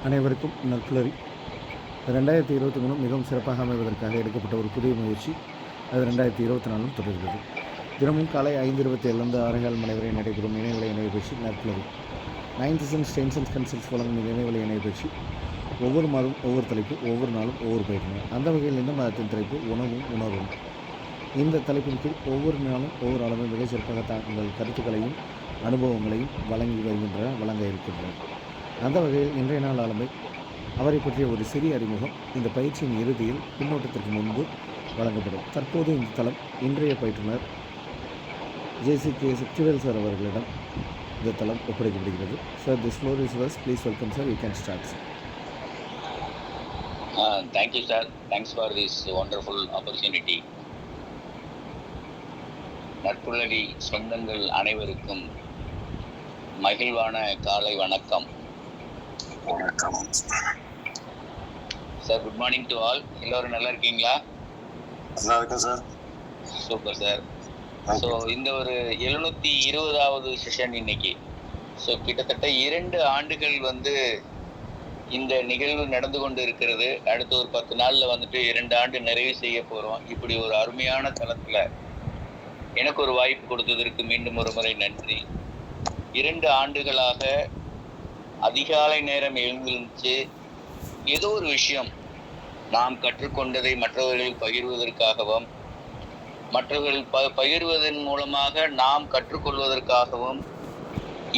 அனைவருக்கும் நற்புலரி. 2023 மிகவும் சிறப்பாக அமைவதற்காக எடுக்கப்பட்ட ஒரு புதிய முயற்சி. அது 2024 தொடர்கிறது. தினமும் காலை 5:27 6:15 மணி வரை நடைபெறும் இணையவழி இணையபயிற்சி நற்புலரி. 9th சென்ஸ் டென்சன்ஸ் கன்சல்ட்ஸ் வழங்கும் இந்த இணையவழி இணையபயிற்சி ஒவ்வொரு மாதம் ஒவ்வொரு தலைப்பு, ஒவ்வொரு நாளும் ஒவ்வொரு பயிற்சி. அந்த வகையில் இந்த மாதத்தின் தலைப்பு உணவும் உணர்வும். இந்த தலைப்பின் கீழ் ஒவ்வொரு நாளும் ஒவ்வொரு அளவும் மிகச் சிறப்பாக தங்கள் கருத்துக்களையும் அனுபவங்களையும் வழங்க இருக்கின்றன. அந்த வகையில் இன்றைய நாள் ஆளுமை அவரை பற்றிய ஒரு சிறிய அறிமுகம் இந்த பயிற்சியின் இறுதியில் பின்னோட்டத்திற்கு முன்பு வழங்கப்படும். தற்போது இந்த தளம் இன்றைய பயிற்றுனர் JCK சக்திவேல் சார் அவர்களிடம் இந்த தளம் ஒப்படைக்கப்படுகிறது. Sir, this floor is yours. Please welcome sir. You can start sir. Thank you, sir. Thanks for this wonderful opportunity. நற்புலரி சொந்தங்கள் அனைவருக்கும் மகிழ்வான காலை வணக்கம். Sir, good morning to all. எல்லோரும் நல்லா இருக்கீங்களா? நல்லா இருக்கேன் சார். Super sir. ஸோ இந்த ஒரு 720வது செஷன் இன்னைக்கு. ஸோ கிட்டத்தட்ட 2 ஆண்டுகள் இந்த நிகழ்வு நடந்து கொண்டு இருக்கிறது. அடுத்த ஒரு 10 நாள்ல 2 ஆண்டு நிறைவு செய்ய போறோம். இப்படி ஒரு அருமையான தளத்துல எனக்கு ஒரு வாய்ப்பு கொடுத்ததற்கு மீண்டும் ஒரு முறை நன்றி. 2 ஆண்டுகளாக அதிகாலை நேரம் எழுந்திருந்துச்சு ஏதோ ஒரு விஷயம் நாம் கற்றுக்கொண்டதை மற்றவர்கள் பகிர்வதற்காகவும், மற்றவர்கள் பகிர்வதன் மூலமாக நாம் கற்றுக்கொள்வதற்காகவும்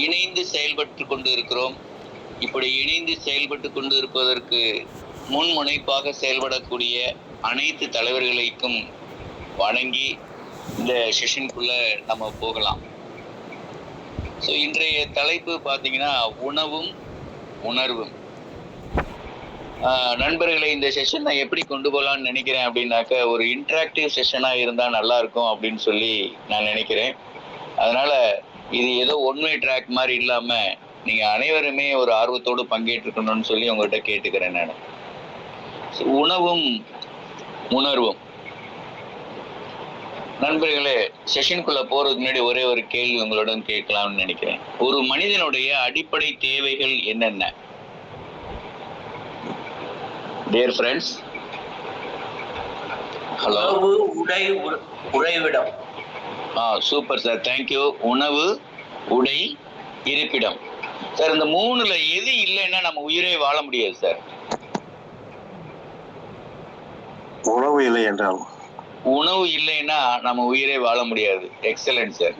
இணைந்து செயல்பட்டு கொண்டு இருக்கிறோம். இப்படி இணைந்து செயல்பட்டு கொண்டு இருப்பதற்கு முன்முனைப்பாக செயல்படக்கூடிய அனைத்து தலைவர்களுக்கும் வணங்கி இந்த செஷனுக்குள்ள நம்ம போகலாம். ஸோ இன்றைய தலைப்பு பார்த்தீங்கன்னா உணவும் உணர்வும். நண்பர்களை, இந்த செஷன் நான் எப்படி கொண்டு போகலான்னு நினைக்கிறேன் அப்படின்னாக்க, ஒரு இன்டராக்டிவ் செஷனாக இருந்தால் நல்லா இருக்கும் அப்படின்னு சொல்லி நான் நினைக்கிறேன். அதனால இது ஏதோ ஒன்வே ட்ராக் மாதிரி இல்லாமல் நீங்கள் அனைவருமே ஒரு ஆர்வத்தோடு பங்கேற்றுக்கணும்னு சொல்லி உங்கள்கிட்ட கேட்டுக்கிறேன் நான். உணவும் உணர்வும். நண்பர்களே, செஷனுக்குள்ள போறதுக்கு முன்னாடி ஒரே ஒரு கேள்வி உங்களுடன் கேட்கலாம்னு நினைக்கிறேன். ஒரு மனிதனுடைய அடிப்படை தேவைகள் என்னென்ன? Dear friends, hello. உணவு, உடை, உறைவிடம். Super sir, thank you. உணவு, உடை, இருப்பிடம். சார், இந்த 3ல எது இல்லைன்னா நம்ம உயிரை வாழ முடியாது சார். உணவு இல்லை என்றால், உணவு இல்லைன்னா நம்ம உயிரை வாழ முடியாது. Excellent sir.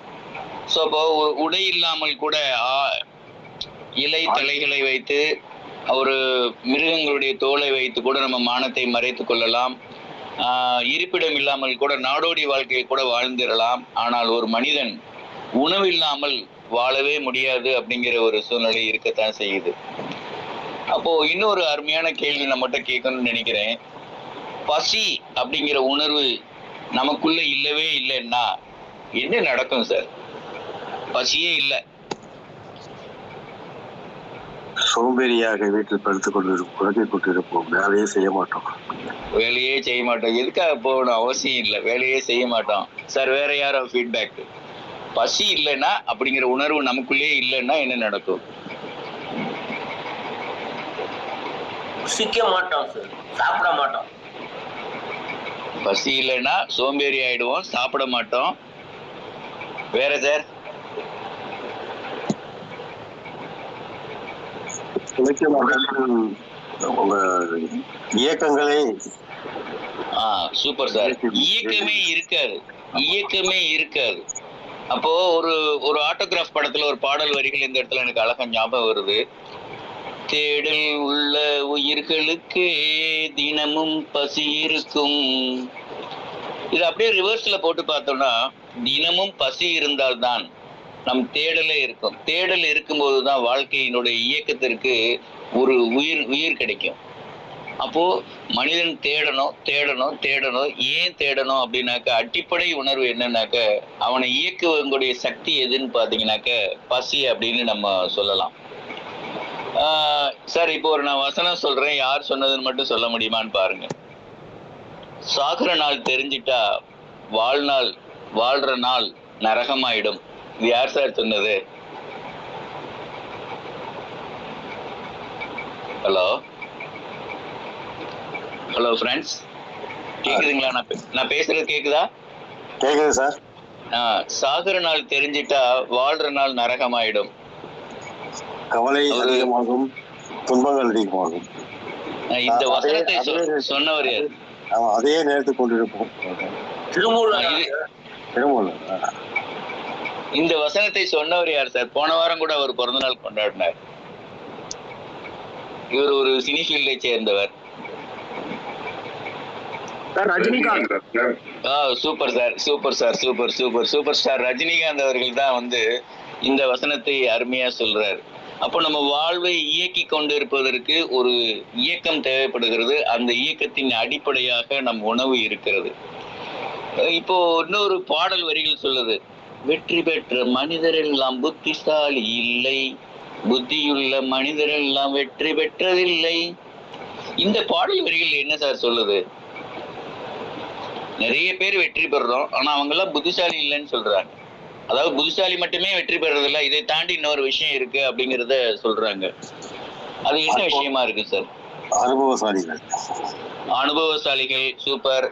ஸோ அப்போ உடை இல்லாமல் கூட இலை தலைகளை வைத்து, ஒரு மிருகங்களுடைய தோலை வைத்து கூட நம்ம மானத்தை மறைத்து கொள்ளலாம். இருப்பிடம் இல்லாமல் கூட நாடோடி வாழ்க்கையை கூட வாழ்ந்திடலாம். ஆனால் ஒரு மனிதன் உணவு இல்லாமல் வாழவே முடியாது அப்படிங்கிற ஒரு சூழ்நிலை இருக்கத்தான் செய்யுது. அப்போ இன்னொரு அருமையான கேள்வி நம்மகிட்ட கேட்கணும்னு நினைக்கிறேன். பசி அப்படிங்கிற உணர்வு நமக்குள்ள இல்லவே இல்லைன்னா என்ன நடக்கும் சார்? பசியே இல்லை, சோம்பேறியாக வீட்டில் படுத்துக் கொண்டிருப்போம். வேலையே செய்ய மாட்டோம். எதுக்காக போகணும் அவசியம் இல்லை, வேலையே செய்ய மாட்டோம் சார். வேற யாரோ ஃபீட்பேக்? பசி இல்லைன்னா, அப்படிங்கிற உணர்வு நமக்குள்ளேயே இல்லைன்னா என்ன நடக்கும்? சிக்க மாட்டோம் சார், சாப்பிட மாட்டோம். பசி இல்லைன்னா சோம்பேறி ஆயிடுவோம், சாப்பிட மாட்டோம். வேற சார்? இயக்கங்களே. Super sir. இயக்கமே இருக்காது. அப்போ ஒரு ஆட்டோகிராஃப் படத்துல ஒரு பாடல் வரிகள் இந்த இடத்துல எனக்கு அழகா ஞாபகம் வருது. தேடல் உள்ள உயிர்களுக்கு தினமும் பசி இருக்கும். இது அப்படியே ரிவர்ஸ்ல போட்டு பார்த்தோம்னா, தினமும் பசி இருந்தால்தான் நம் தேடலே இருக்கும். தேடல் இருக்கும்போதுதான் வாழ்க்கையினுடைய இயக்கத்திற்கு ஒரு உயிர் கிடைக்கும். அப்போ மனிதன் தேடணும். ஏன் தேடணும் அப்படின்னாக்க, அடிப்படை உணர்வு என்னன்னாக்க, அவனை இயக்கக்கூடிய சக்தி எதுன்னு பாத்தீங்கன்னாக்க பசி அப்படின்னு நம்ம சொல்லலாம். சார், இப்போ நான் வசனம் சொல்றேன், யார் சொன்னதுன்னு மட்டும் சொல்ல முடியுமான்னு பாருங்க. சாகுற நாள் தெரிஞ்சிட்டா வாழ்ற நாள் நரகமாயிடும். இது யார் சார் சொன்னது? ஹலோ ஹலோ ஃப்ரெண்ட்ஸ், கேக்குதுங்களா? நான் பேசுறது கேக்குதா? கேக்குது சார். சாகுற நாள் தெரிஞ்சிட்டா வாழ்ற நாள் நரகமாயிடும். கவலை அதிகமாகும், துன்பங்கள் அதிகமாகும். இந்த வசனத்தை சொன்னவர் யார்? அதே நேரத்தை கொண்டிருப்போம். இந்த வசனத்தை சொன்னவர் யார் சார்? போன வாரம் கூட அவர் பிறந்த நாள் கொண்டாடினார். இவர் ஒரு சினி ஃபீல்டை சேர்ந்தவர். Rajinikanth. Super sir, super sir, super super super star Rajinikanth அவர்கள் தான் வந்து இந்த வசனத்தை அருமையா சொல்றார். அப்போ நம்ம வாழ்வை இயக்கி கொண்டு இருப்பதற்கு ஒரு இயக்கம் தேவைப்படுகிறது. அந்த இயக்கத்தின் அடிப்படையாக நம் உணவு இருக்கிறது. இப்போ இன்னொரு பாடல் வரிகள் சொல்லுது, வெற்றி பெற்ற மனிதரெல்லாம் புத்திசாலி இல்லை, புத்தியுள்ள மனிதரெல்லாம் வெற்றி பெற்றதில்லை. இந்த பாடல் வரிகள் என்ன சார் சொல்லுது? நிறைய பேர் வெற்றி பெறுறோம், ஆனா அவங்க எல்லாம் புத்திசாலி இல்லைன்னு சொல்றாங்க. அதாவது புத்திசாலி மட்டுமே வெற்றி பெறதில்ல, இதை தாண்டி இன்னொரு விஷயம் இருக்கு அப்படிங்கறத சொல்றாங்க. அது என்ன விஷயமா இருக்கு சார்? அனுபவசாலிகள். அனுபவசாலிகள், சூப்பர்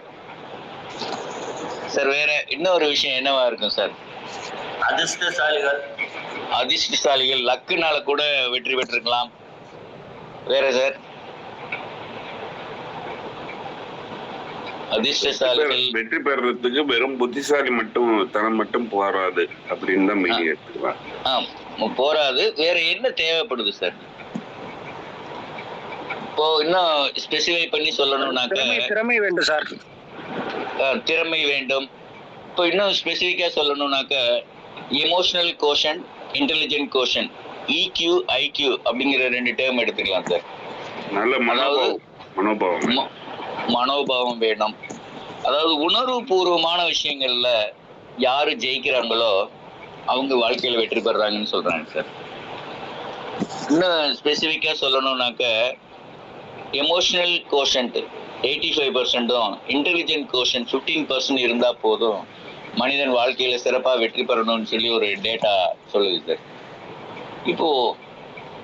சார். வேற இன்னொரு விஷயம் என்னவா இருக்கும் சார்? அதிர்ஷ்டசாலிகள். அதிர்ஷ்டசாலிகள், லக்குனால கூட வெற்றி பெற்றிருக்கலாம். வேற சார்? அதிர்ஷ்டசாலிகள் வெற்றி பெறறதுக்கு வெறும் புத்திசாலி மட்டும் தனம் மட்டும் போராது அப்படின்னு தான் மீறி எடுத்துக்கலாம். போராது. வேற என்ன தேவைப்படுது சார்? இப்போ இன்னும் ஸ்பெசிஃபை பண்ணி சொல்லணும்னாக்க திறமை வேண்டும் சார். திறமை வேண்டும். இப்போ இன்னும் ஸ்பெசிஃபிக்கா சொல்லணும்னாக்க எமோஷனல் கோஷன், இன்டெலிஜென்ட் கோஷன், EQ, IQ அப்படிங்கிற 2 டேர்ம் எடுத்துக்கலாம் சார். நல்ல மனோபாவம் வேணும். அதாவது உணர்வு பூர்வமான விஷயங்கள்ல யாரு ஜெயிக்கிறாங்களோ அவங்க வாழ்க்கையில வெற்றி பெறாங்கன்னு சொல்றாங்க சார். இன்னும் ஸ்பெசிஃபிக்கா சொல்லணும்னாக்க எமோஷனல் கோஷன்ட் 85%, இன்டெலிஜென்ட் கோஷன் 15% இருந்தா போதும் மனிதன் வாழ்க்கையில சிறப்பா வெற்றி பெறணும்னு சொல்லி ஒரு டேட்டா சொல்லுது சார். இப்போ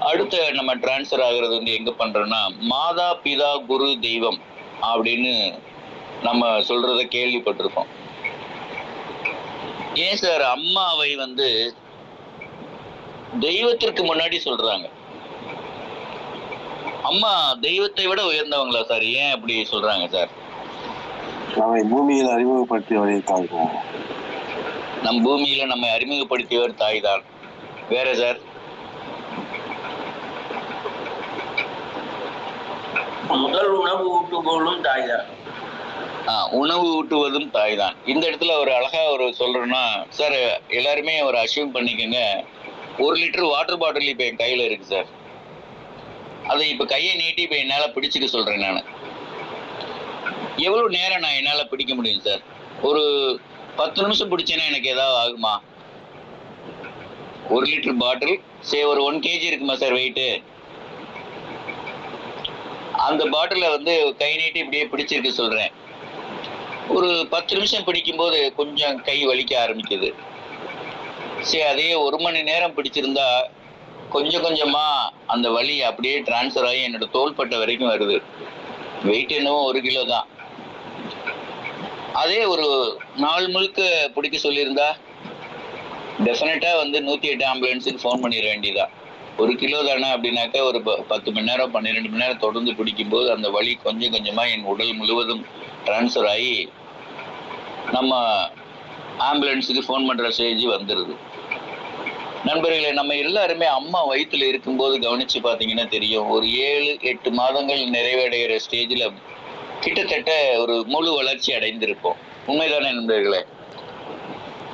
அடுத்த நம்ம டிரான்ஸ்ஃபர் ஆகுறது வந்து எங்க பண்றோம்னா, மாதா பிதா குரு தெய்வம் அப்படின்னு நம்ம சொல்றத கேள்விப்பட்டிருக்கோம். ஏன் சார் அம்மாவை வந்து தெய்வத்திற்கு முன்னாடி சொல்றாங்க? அம்மா தெய்வத்தை விட உயர்ந்தவங்களா சார்? ஏன் அப்படி சொல்றாங்க சார்? நம்மை பூமியில் அறிமுகப்படுத்தியவரை தாய். நம் பூமியில நம்மை அறிமுகப்படுத்தியவர் தாய் தான். வேற சார்? முதல் உணவு ஊட்டுபவளும் தாய் தான். உணவு ஊட்டுவதும் தாய் தான். இந்த இடத்துல ஒரு அழகா ஒரு சொல்றோம்னா சார், எல்லாருமே ஒரு அசியூம் பண்ணிக்கோங்க, 1 லிட்டர் வாட்டர் பாட்டில் இப்ப என் கையில இருக்கு சார். அதை இப்ப கையை நீட்டி இப்ப என்னால பிடிச்சுக்க சொல்றேன். நான் எவ்வளவு நேரம் நான் என்னால பிடிக்க முடியும் சார்? ஒரு 10 நிமிஷம் பிடிச்சேன்னா எனக்கு ஏதாவது ஆகுமா? 1 லிட்டர் பாட்டில் ஒரு 1 kg இருக்குமா சார் வெயிட்டு? அந்த பாட்டில வந்து கை நீட்டி இப்படியே பிடிச்சிருக்க சொல்றேன். ஒரு 10 நிமிஷம் பிடிக்கும் போது கொஞ்சம் கை வலிக்க ஆரம்பிக்குது. அதே 1 மணி நேரம் பிடிச்சிருந்தா கொஞ்சம் கொஞ்சமா அந்த வலி அப்படியே டிரான்ஸ்ஃபர் ஆகி என்னோட தோள்பட்டை வரைக்கும் வருது. வெயிட் என்னவோ 1 கிலோ தான். அதே ஒரு நாள் முழுக்க பிடிக்க சொல்லியிருந்தா டெஃபினட்டா வந்து 108 ஆம்புலன்ஸுக்கு ஃபோன் பண்ணிட வேண்டியதான். 1 கிலோ தானே அப்படின்னாக்கா ஒரு 10 மணி நேரம் 12 மணி நேரம் தொடர்ந்து பிடிக்கும்போது அந்த வலி கொஞ்சம் கொஞ்சமா என் உடல் முழுவதும் டிரான்ஸ்ஃபர் ஆகி நம்ம ஆம்புலன்ஸுக்கு ஃபோன் பண்ற ஸ்டேஜ் வந்துடுது. நண்பர்களே, நம்ம எல்லாருமே அம்மா வயிற்றுல இருக்கும்போது கவனிச்சு பார்த்தீங்கன்னா தெரியும், ஒரு 7-8 மாதங்கள் நிறைவடைகிற ஸ்டேஜில் கிட்டத்தட்ட ஒரு முழு வளர்ச்சி அடைந்திருப்போம். உண்மைதானே நண்பர்களே?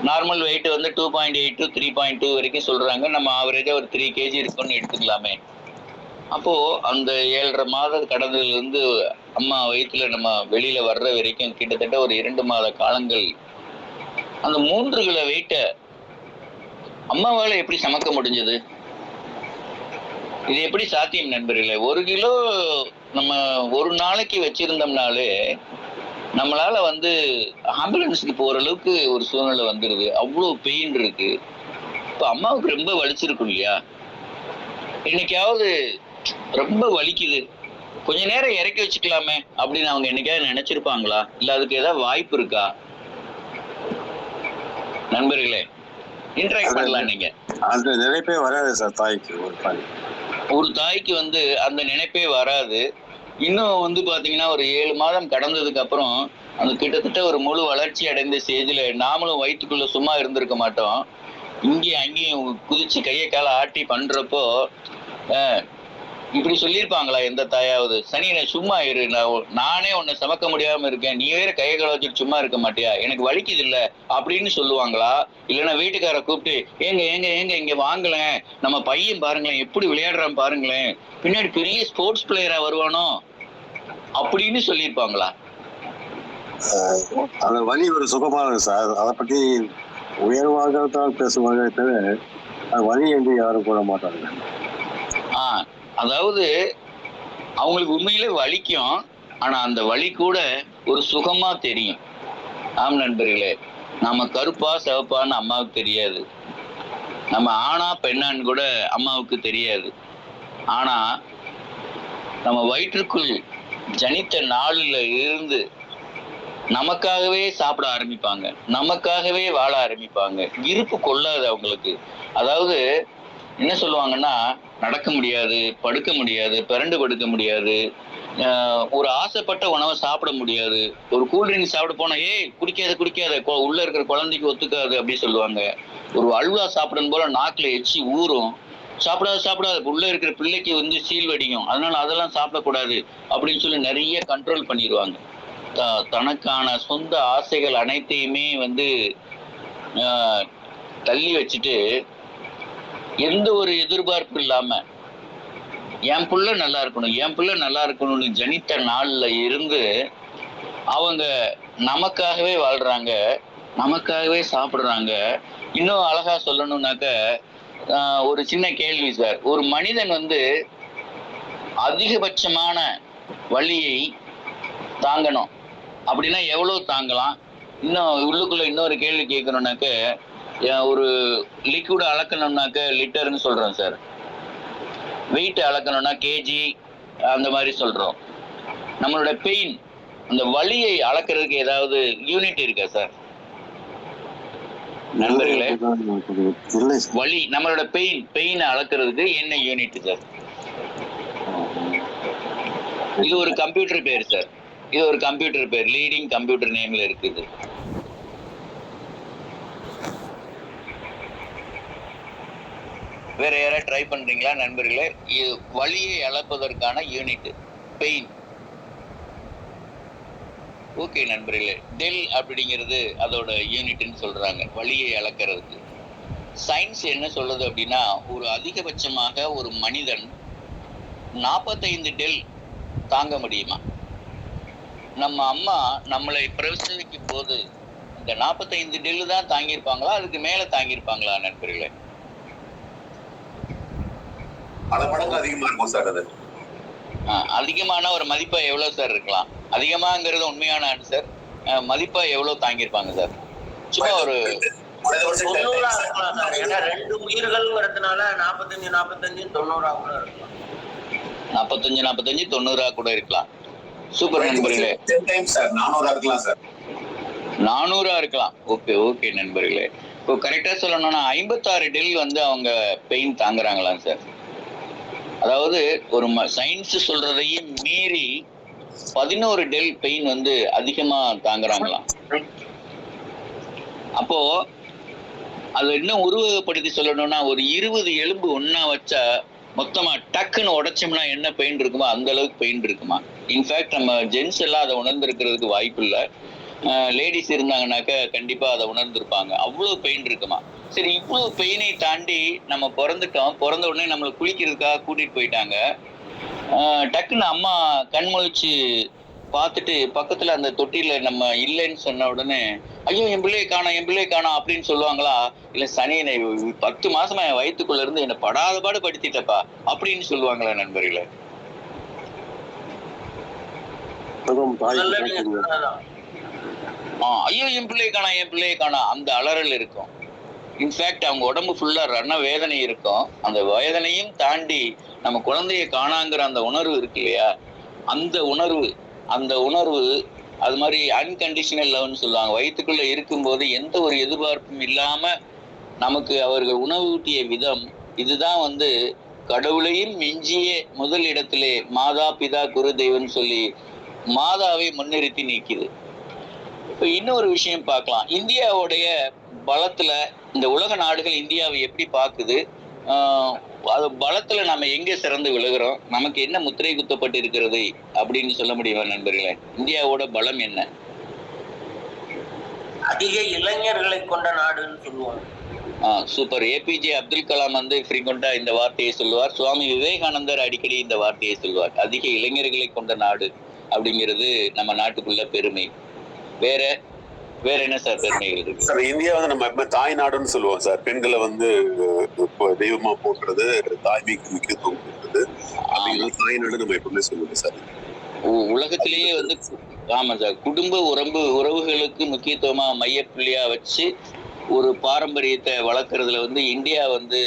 நார்மல் வெயிட் வந்து 2.8 to 3.2 வரைக்கும் சொல்றாங்க. நம்ம ஆவரேஜா ஒரு 3 kg இருக்கும்னு எடுத்துக்கலாமே. அப்போ அந்த 7.5 மாதம் கடந்ததுல இருந்து அம்மா வயிற்றுல நம்ம வெளியில வர்ற வரைக்கும் கிட்டத்தட்ட ஒரு 2 மாத காலங்கள் அந்த 3 கிலோ வெயிட்டை அம்மாவால எப்படி சமக்க முடிஞ்சது? இது எப்படி சாத்தியம் நண்பர்களே? 1 கிலோ நம்ம ஒரு நாளைக்கு வச்சிருந்தோம்னாலே நம்மளால வந்து ஆம்புலன்ஸுக்கு போற அளவுக்கு ஒரு சூழ்நிலை வந்துருது. அவ்வளோ பெயின் இருக்கு. இப்ப அம்மாவுக்கு ரொம்ப வலிச்சிருக்கும் இல்லையா? இன்னைக்காவது ரொம்ப வலிக்குது, கொஞ்ச நேரம் இறக்கி வச்சுக்கலாமே அப்படின்னு அவங்க என்னைக்காவது நினைச்சிருப்பாங்களா? இல்ல அதுக்கு ஏதாவது வாய்ப்பு இருக்கா? நண்பர்களே, இன்டராக்ட் பண்ணலாம். நீங்க அந்த நினைப்பே வராது சார் தாய்க்கு. ஒரு தாய்க்கு வந்து அந்த நினைப்பே வராது. இன்னும் வந்து பாத்தீங்கன்னா ஒரு 7 மாதம் கடந்ததுக்கு அப்புறம் அந்த கிட்டத்தட்ட ஒரு முழு வளர்ச்சி அடைந்த ஸ்டேஜ்ல நாமளும் வயிற்றுக்குள்ள சும்மா இருந்திருக்க மாட்டோம். இங்கேயும் அங்கேயும் குதிச்சு கையை காலை ஆட்டி பண்றப்போ இப்படி சொல்லியிருப்பாங்களா எந்த தாயாவது? சனி சும்மா இரு, நானே உன்னை சமக்க முடியாம இருக்கேன், நீ வேற கையை காலை வச்சுட்டு சும்மா இருக்க மாட்டியா, எனக்கு வலிக்குது இல்ல அப்படின்னு சொல்லுவாங்களா? இல்லைன்னா வீட்டுக்கார கூப்பிட்டு ஏங்க ஏங்க ஏங்க இங்க வாங்கலேன், நம்ம பையன் பாருங்களேன் எப்படி விளையாடுறான் பாருங்களேன், பின்னாடி பெரிய ஸ்போர்ட்ஸ் பிளேயரா வருவானோ அப்படின்னு சொல்லியிருப்பாங்களா? அந்த வலி ஒரு சுகமானது சார். அதை பத்தி உயர்வாக தான் பேசுவாங்க தவிர அது வலி என்று யாரும் கூட மாட்டாங்க. அதாவது அவங்களுக்கு உண்மையிலே வலிக்கும், ஆனா அந்த வலி கூட ஒரு சுகமா தெரியும். ஆம் நண்பர்களே, நம்ம கருப்பா சிவப்பான்னு அம்மாவுக்கு தெரியாது, நம்ம ஆணா பெண்ணான்னு கூட அம்மாவுக்கு தெரியாது. ஆனா நம்ம வயிற்றுக்குள் ஜனித்த நாளில் இருந்து நமக்காகவே சாப்பிட ஆரம்பிப்பாங்க, நமக்காகவே வாழ ஆரம்பிப்பாங்க. இருப்பு கொள்ளாது அவங்களுக்கு. அதாவது என்ன சொல்லுவாங்கன்னா, நடக்க முடியாது, படுக்க முடியாது, பிறண்டு படுக்க முடியாது, ஒரு ஆசைப்பட்ட உணவை சாப்பிட முடியாது. ஒரு கூல்ட்ரிங்க் சாப்பிட போனா குடிக்காத குடிக்காத, உள்ள இருக்கிற குழந்தைக்கு ஒத்துக்காது அப்படி சொல்லுவாங்க. ஒரு அல்வா சாப்பிடணும் போல நாக்குல எச்சி ஊறும், சாப்பிடாது சாப்பிடாது, உள்ள இருக்கிற பிள்ளைக்கு வந்து சீல் வடிக்கும், அதனால அதெல்லாம் சாப்பிடக்கூடாது அப்படின்னு சொல்லி நிறைய கண்ட்ரோல் பண்ணிடுவாங்க. தனக்கான சொந்த ஆசைகள் அனைத்தையுமே வந்து தள்ளி வச்சுட்டு எந்த ஒரு எதிர்பார்ப்பு இல்லாம என் புள்ள நல்லா இருக்கணும், என் புள்ள நல்லா இருக்கணும்னு ஜனித்த நாள்ல இருந்து அவங்க நமக்காகவே வாழ்றாங்க, நமக்காகவே சாப்பிடுறாங்க. இன்னும் அழகா சொல்லணும்னாக்க, ஒரு சின்ன கேள்வி சார், ஒரு மனிதன் வந்து அதிகபட்சமான வலியை தாங்கணும் அப்படின்னா எவ்வளவு தாங்கலாம்? இன்னும் உள்ளுக்குள்ள இன்னொரு கேள்வி கேட்கணும்னாக்க, ஒரு லிக்விட் அளக்கணும்னாக்க லிட்டர்னு சொல்றோம் சார், வெயிட் அளக்கணும்னா கேஜி அந்த மாதிரி சொல்றோம். நம்மளோட பெயின், அந்த வலியை அளக்கிறதுக்கு ஏதாவது யூனிட் இருக்கா சார் நண்பர்களே? வலி, நம்மளோட பெயின் அளக்கிறதுக்கு என்ன யூனிட் சார்? இது ஒரு கம்ப்யூட்டர் பேர் சார், இது ஒரு கம்ப்யூட்டர் பேர், லீடிங் கம்ப்யூட்டர் நேம்ல இருக்குது. வேற யாராவது ட்ரை பண்றீங்களா நண்பர்களே? இது வலியை அளப்பதற்கான யூனிட் பெயின். ஓகே நண்பர்களே, டெல் அப்படிங்கிறது அதோட யூனிட்னு சொல்றாங்க வலியை அளக்கிறதுக்கு. சயின்ஸ் என்ன சொல்லுது அப்படின்னா, ஒரு அதிகபட்சமாக ஒரு மனிதன் 45 டெல் தாங்க முடியுமா? நம்ம அம்மா நம்மளை பிரசவிக்கும் போது இந்த 45 டெல்லு தான் தாங்கியிருப்பாங்களா, அதுக்கு மேல தாங்கியிருப்பாங்களா நண்பர்களே? பல மடங்கு அதிகமா இருக்கும் சார். அது அதிகமான ஒரு மதிப்பா எவ்வளவு சார் இருக்கலாம்? அதிகமாங்கிறது உண்மையான ஆன்சர். மதிப்பா எவ்வளவு தாங்கியிருப்பாங்க சார்? சும்மா ஒரு 90 இருக்கலாம் சார். ஏன்னா 2 உயிர்கள்ங்கிறதுனால 45 90 கூட இருக்கலாம். 45 90 கூட இருக்கலாம். சூப்பர் நண்பர்களே. 10 டைம்ஸ் சார் 400 இருக்கலாம் சார். 400 இருக்கலாம். ஓகே ஓகே நண்பர்களே. இப்போ கரெக்டா சொல்லணும்னா 56 டெல் வந்து அவங்க பெயின் தாங்குறாங்களா சார்? அதாவது ஒரு சயின்ஸ் சொல்றதையும் மீறி 11 டெல் பெயின் வந்து அதிகமா தாங்குறாங்களாம். அப்போ அது இன்னும் உருவகப்படுத்தி சொல்லணும்னா, ஒரு 20 எலும்பு ஒன்னா வச்சா மொத்தமா டக்குன்னு உடைச்சோம்னா என்ன பெயின் இருக்குமா அந்த அளவுக்கு பெயின் இருக்குமா? இன்ஃபேக்ட் நம்ம ஜென்ஸ் எல்லாம் அதை உணர்ந்திருக்கிறதுக்கு வாய்ப்பு இல்லை. லேடிஸ் இருந்தாங்கன்னாக்க கண்டிப்பா அதை உணர்ந்திருப்பாங்க. அவ்வளவு பெயின் இருக்குமா? சரி, இவ்வளவு பெயினை தாண்டி நம்ம பிறந்துட்டோம், பிறந்த உடனே நம்மளை குளிக்கிறதுக்காக கூட்டிட்டு போயிட்டாங்க. டக்குன்னு அம்மா கண்முழிச்சு பார்த்துட்டு பக்கத்துல அந்த தொட்டியில நம்ம இல்லைன்னு சொன்ன உடனே ஐயோ என் பிள்ளையை காணோம் அப்படின்னு சொல்லுவாங்களா? இல்ல சனியனை 10 மாசமா என் வயிற்றுக்குள்ள இருந்து என்னை படாத பாடு படுத்திட்டப்பா அப்படின்னு சொல்லுவாங்களா நண்பர்களே? ஐயோ என் பிள்ளையை காணோம் அந்த அலறல் இருக்கும். இன்ஃபேக்ட் அவங்க உடம்பு ஃபுல்லா ரண வேதனை இருக்கும். அந்த வேதனையும் தாண்டி நம்ம குழந்தைய காணாங்கிற அந்த உணர்வு இருக்கு இல்லையா, அந்த உணர்வு அது மாதிரி அன்கண்டிஷனல் லவ்னு சொல்லுவாங்க. வயிற்றுக்குள்ள இருக்கும்போது எந்த ஒரு எதிர்பார்ப்பும் இல்லாம நமக்கு அவர்கள் உணவு ஊட்டிய விதம், இதுதான் வந்து கடவுளையும் மிஞ்சிய முதல் இடத்திலே மாதா பிதா குரு தெய்வம்னு சொல்லி மாதாவை முன்னிறுத்தி நிற்குது. இப்ப இன்னொரு விஷயம் பார்க்கலாம். இந்தியாவுடைய பலத்துல இந்த உலக நாடுகள் இந்தியாவை எப்படி பார்க்குது, அது பலத்துல நம்ம எங்க சிறந்து விழுகிறோம், நமக்கு என்ன முத்திரை குத்தப்பட்டு இருக்கிறது அப்படின்னு சொல்ல முடியுமா நண்பர்களே? இந்தியாவோட பலம் என்ன? அதிக இளைஞர்களை கொண்ட நாடுன்னு சொல்லுவாங்க. சூப்பர். ஏபிஜே அப்துல் கலாம் வந்து ஃப்ரீக்வெண்டா இந்த வார்த்தையை சொல்லுவார். சுவாமி விவேகானந்தர் அடிக்கடி இந்த வார்த்தையை சொல்லுவார். அதிக இளைஞர்களை கொண்ட நாடு அப்படிங்கிறது நம்ம நாட்டுக்குள்ள பெருமை. வேற வேற என்ன சார் பெருமைகள் இருக்கு சார்? இந்தியா வந்து நம்ம தாய் நாடுன்னு சொல்லுவோம் சார். பெண்களை வந்து தெய்வமா போட்டுறது, தாய்மைக்கு முக்கியத்துவம் கொடுக்குறது அப்படிங்கிறது தாய் நாடு நம்ம எப்பவுமே சொல்லுவோம் சார். உலகத்திலேயே வந்து ஆமா சார், குடும்ப உறவுகளுக்கு முக்கியத்துவமா மையப்புள்ளியா வச்சு ஒரு பாரம்பரியத்தை வளர்க்கறதுல வந்து இந்தியா வந்து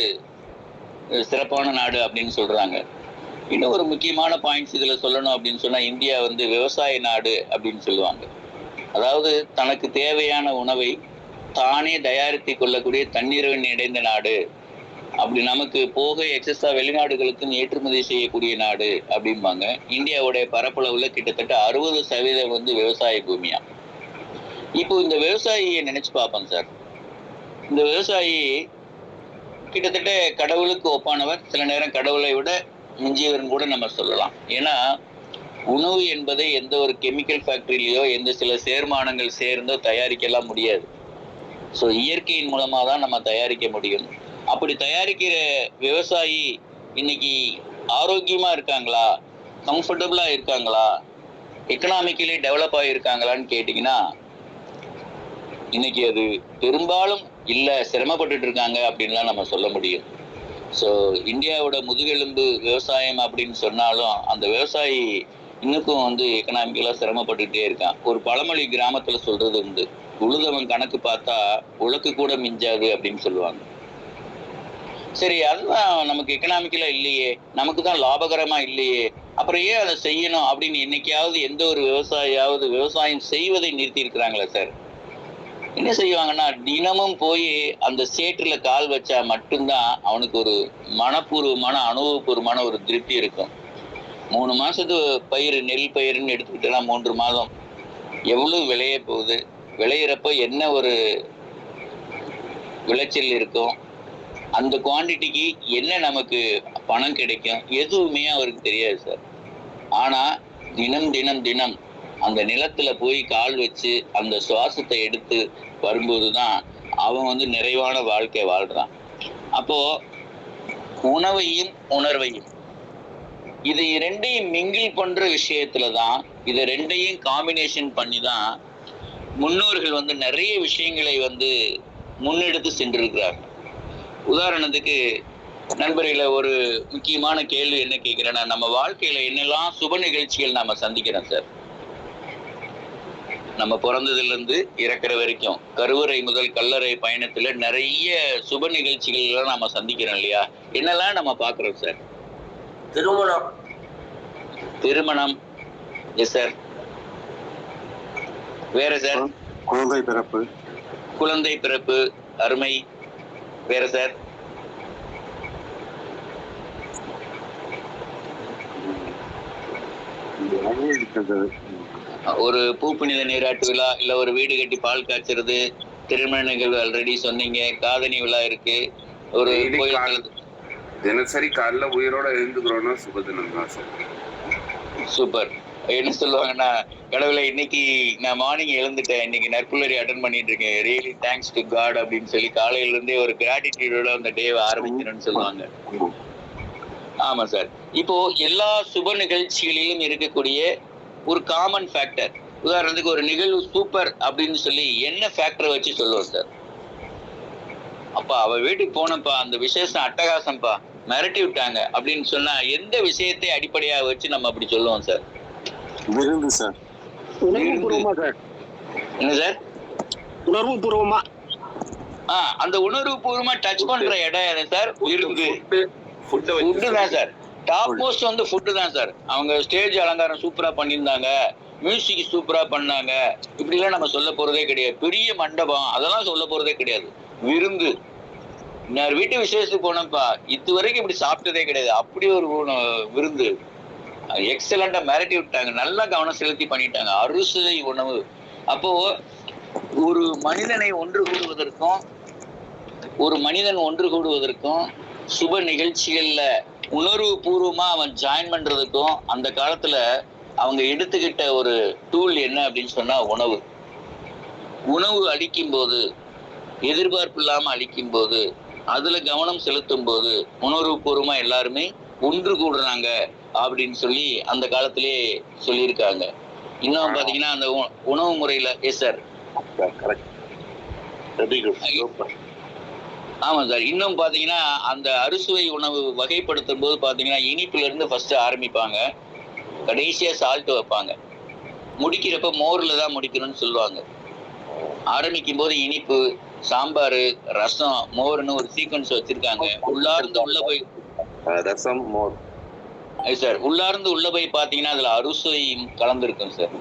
சிறப்பான நாடு அப்படின்னு சொல்றாங்க. இன்னும் ஒரு முக்கியமான பாயிண்ட்ஸ் இதுல சொல்லணும் அப்படின்னு சொன்னா, இந்தியா வந்து விவசாய நாடு அப்படின்னு சொல்லுவாங்க. அதாவது தனக்கு தேவையான உணவை தானே தயாரித்து கொள்ளக்கூடிய தன்னிறைவு அடைந்த நாடு. அப்படி நமக்கு போக எக்ஸஸா வெளிநாடுகளுக்கு ஏற்றுமதி செய்யக்கூடிய நாடு அப்படிம்பாங்க. இந்தியாவுடைய பரப்பளவுல கிட்டத்தட்ட 60% வந்து விவசாய பூமியா. இப்போ இந்த விவசாயியை நினைச்சு பார்ப்போம் சார். இந்த விவசாயி கிட்டத்தட்ட கடவுளுக்கு ஒப்பானவர், சில நேரம் கடவுளை விட மிஞ்சியவர்னு கூட நம்ம சொல்லலாம். ஏன்னா உணவு என்பதை எந்த ஒரு கெமிக்கல் ஃபேக்டரியிலையோ எந்த சில சேர்மானங்கள் சேர்ந்தோ தயாரிக்கலாம் முடியாது. ஸோ இயற்கையின் மூலமா தான் நம்ம தயாரிக்க முடியும். அப்படி தயாரிக்கிற விவசாயி இன்னைக்கு ஆரோக்கியமா இருக்காங்களா, கம்ஃபர்டபுளா இருக்காங்களா, எக்கனாமிக்கலி டெவலப் ஆகியிருக்காங்களான்னு கேட்டிங்கன்னா இன்னைக்கு அது பெரும்பாலும் இல்லை, சிரமப்பட்டுட்டு இருக்காங்க அப்படின்லாம் நம்ம சொல்ல முடியும். ஸோ இந்தியாவோட முதுகெலும்பு விவசாயம் அப்படின்னு சொன்னாலும் அந்த விவசாயி இன்னுக்கும் வந்து எக்கனாமிக்கலாக சிரமப்பட்டுக்கிட்டே இருக்கான். ஒரு பழமொழி கிராமத்துல சொல்றது உண்டு, உழுதவன் கணக்கு பார்த்தா உலக்கு கூட மிஞ்சாது அப்படின்னு சொல்லுவாங்க. சரி, அதுதான் நமக்கு எக்கனாமிக்கலா இல்லையே, நமக்கு தான் லாபகரமா இல்லையே, அப்புறம் ஏன் அதை செய்யணும் அப்படின்னு என்னைக்காவது எந்த ஒரு விவசாயியாவது விவசாயம் செய்வதை நிறுத்தி இருக்கிறாங்களா சார்? என்ன செய்வாங்கன்னா, தினமும் போய் அந்த சேற்றுல கால் வச்சா மட்டும்தான் அவனுக்கு ஒரு மனப்பூர்வமான அனுபவபூர்வமான ஒரு திருப்தி இருக்கும். 3 மாசத்து பயிர், நெல் பயிர்னு எடுத்துக்கிட்டோம்னா 3 மாதம் எவ்வளவு விளைய போகுது, விளையிறப்போ என்ன ஒரு விளைச்சல் இருக்கும், அந்த குவான்டிட்டிக்கு என்ன நமக்கு பணம் கிடைக்கும், எதுவுமே அவருக்கு தெரியாது சார். ஆனா தினம் தினம் தினம் அந்த நிலத்துல போய் கால் வச்சு அந்த சுவாசத்தை எடுத்து வரும்போதுதான் அவன் வந்து நிறைவான வாழ்க்கை வாழ்றான். அப்போ உணவையும் உணர்வையும் இது ரெண்டையும் மிங்கிள் பண்ற விஷயத்துலதான், இதை ரெண்டையும் காம்பினேஷன் பண்ணி தான் முன்னோர்கள் வந்து நிறைய விஷயங்களை வந்து முன்னெடுத்து சென்றிருக்கிறாங்க. உதாரணத்துக்கு நண்பர்களை ஒரு முக்கியமான கேள்வி என்ன கேட்கிறேன்னா, நம்ம வாழ்க்கையில என்னெல்லாம் சுப நிகழ்ச்சிகள் நாம சந்திக்கிறோம் சார்? நம்ம பிறந்ததுல இருந்து இறக்குற வரைக்கும் கருவறை முதல் கல்லறை பயணத்துல நிறைய சுப நிகழ்ச்சிகள் எல்லாம் நாம சந்திக்கிறோம் இல்லையா? என்னெல்லாம் நம்ம பாக்குறோம் சார்? திருமணம், எஸ் சார். வேற சார்? குழந்தை பிறப்பு, அருமை. வேற சார்? ஒரு பூப்புனித நீராட்டு விழா, இல்ல ஒரு வீடு கட்டி பால் காய்ச்சறது, திருமண நிகழ்வு ஆல்ரெடி சொன்னீங்க, காதணி விழா இருக்கு, ஒரு தினசரி காலைல உயிரோட எழுந்துக்கிறோம்னா சுபதினம் தான் சார். சூப்பர். என்ன சொல்லுவாங்கன்னா, கடவுளை இன்னைக்கு நான் மார்னிங் எழுந்துட்டேன், இன்னைக்கு நற்புள்ளரி அட்டன் பண்ணிட்டு இருக்கேன், ரியலி தேங்க்ஸ் டு காட் அப்படின்னு சொல்லி காலையில இருந்தே ஒரு கிராட்டிடியூடோட அந்த டேவை ஆரம்பிக்கணும்னு சொல்லுவாங்க. ஆமா சார். இப்போ எல்லா சுப நிகழ்ச்சிகளிலும் இருக்கக்கூடிய ஒரு காமன் ஃபேக்டர், உதாரணத்துக்கு ஒரு நிகழ்வு சூப்பர் அப்படின்னு சொல்லி என்ன ஃபேக்டரை வச்சு சொல்லுவோம் சார்? அப்பா அவ வீட்டுக்கு போனப்பா, அந்த விசேஷம் அட்டகாசம்பா, மிரட்டி விட்டாங்க அப்படின்னு சொன்னா எந்த விஷயத்தை அடிப்படையா வச்சு நம்ம அப்படி சொல்லுவோம் சார்? விருந்து சார். என்ன சார்? உணர்வு பூர்வமா. அந்த உணர்வு பூர்வமா டச் பண்ற இடம் எது சார்? விருந்து. ஃபுட்டு தான் சார். டாப் மோஸ்ட் வந்து ஃபுட்டு தான் சார். அவங்க ஸ்டேஜ் அலங்காரம் சூப்பரா பண்ணியிருந்தாங்க, மியூசிக் சூப்பரா பண்ணாங்க, இப்படிலாம் நம்ம சொல்ல போறதே கிடையாது. பெரிய மண்டபம் அதெல்லாம் சொல்ல போறதே கிடையாது. விருந்து, நான் வீட்டு விசேஷத்துக்கு போனப்பா இதுவரைக்கும் இப்படி சாப்பிட்டதே கிடையாது. அப்படி ஒரு விருந்து எக்ஸலண்டா மிரட்டி விட்டாங்க. நல்லா கவனம் செலுத்தி பண்ணிட்டாங்க. அறுசுவை உணவு. அப்போ ஒரு மனிதனை ஒன்று கூடுவதற்கும் சுப நிகழ்ச்சிகள்ல உணர்வு பூர்வமா அவன் ஜாயின் பண்றதுக்கும் அந்த காலத்துல அவங்க எடுத்துக்கிட்ட ஒரு டூல் என்ன அப்படின்னு சொன்னா உணவு அளிக்கும் போது, எதிர்பார்ப்பு இல்லாம அளிக்கும் போது, அதுல கவனம் செலுத்தும் போது உணர்வு பூர்வமா எல்லாருமே ஒன்று கூடுறாங்க அப்படின்னு சொல்லி அந்த காலத்திலேயே சொல்லியிருக்காங்க. இன்னும் பாத்தீங்கன்னா அந்த உணவு முறையில சார். ஆமா சார். இன்னும் பாத்தீங்கன்னா அந்த அறுசுவை உணவு வகைப்படுத்தும் போது பாத்தீங்கன்னா இனிப்புல இருந்து ஃபர்ஸ்ட் ஆரம்பிப்பாங்க, கடைசியா சால்ட் வைப்பாங்க, முடிக்கிறப்ப மோர்ல தான் முடிக்கணும்னு சொல்லுவாங்க. ஆரம்பிக்கும் போது இனிப்பு, சாம்பார், ரசம், மோர்னு ஒரு சீக்வன்ஸ் வச்சிருக்காங்க. உள்ளார்ந்து உள்ள போய் ரசம், மோர் சார், உள்ளார்ந்து உள்ள போய் பாத்தீங்கன்னா அதுல அறுசுவை கலந்துருக்கும் சார்.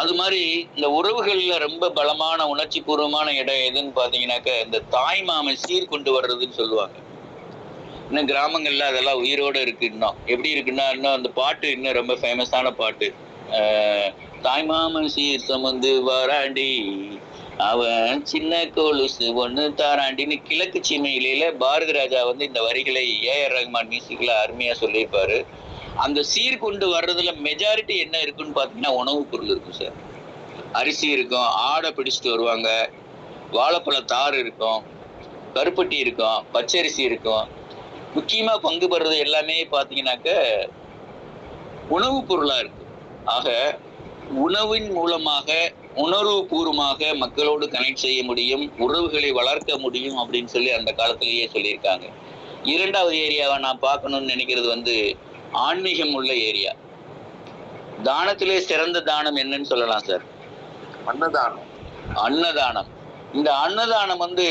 அது மாதிரி இந்த உறவுகள்ல ரொம்ப பலமான உணர்ச்சி பூர்வமான இடம் எதுன்னு பாத்தீங்கன்னாக்க இந்த தாய் மாமன் சீர் கொண்டு வர்றதுன்னு சொல்லுவாங்க. இன்னும் கிராமங்கள்ல அதெல்லாம் உயிரோட இருக்கு. இன்னும் எப்படி இருக்குன்னா, இன்னும் அந்த பாட்டு இன்னும் ரொம்ப ஃபேமஸான பாட்டு, தாய்மாமன் சீர் சுமந்து வராண்டி அவன் சின்ன கொலுசு ஒண்ணு தாராண்டின்னு கிழக்கு சீமையில பாரதி ராஜா வந்து இந்த வரிகளை ஏஆர் ரஹ்மான் மியூசிக்ல அருமையா சொல்லியிருப்பாரு. அந்த சீர் கொண்டு வர்றதுல மெஜாரிட்டி என்ன இருக்குன்னு பாத்தீங்கன்னா உணவுப் பொருள் இருக்கும் சார். அரிசி இருக்கும், ஆடை பிடிச்சிட்டு வருவாங்க, வாழைப்பழ தாறு இருக்கும், கருப்பட்டி இருக்கும், பச்சரிசி இருக்கும். முக்கியமா பங்கு பெறுறது எல்லாமே பாத்தீங்கன்னாக்க உணவுப் பொருளா இருக்கு. ஆக உணவின் மூலமாக உணர்வு பூர்வமாக மக்களோடு கனெக்ட் செய்ய முடியும், உறவுகளை வளர்க்க முடியும் அப்படின்னு சொல்லி அந்த காலத்திலேயே சொல்லியிருக்காங்க. இரண்டாவது ஏரியாவை நான் பார்க்கணும்னு நினைக்கிறது வந்து ஆன்மீகம் உள்ள ஏரியா. தானத்திலே சிறந்த தானம் என்னன்னு சொல்லலாம் சார்? அன்னதானம். இந்த அன்னதானம் வந்து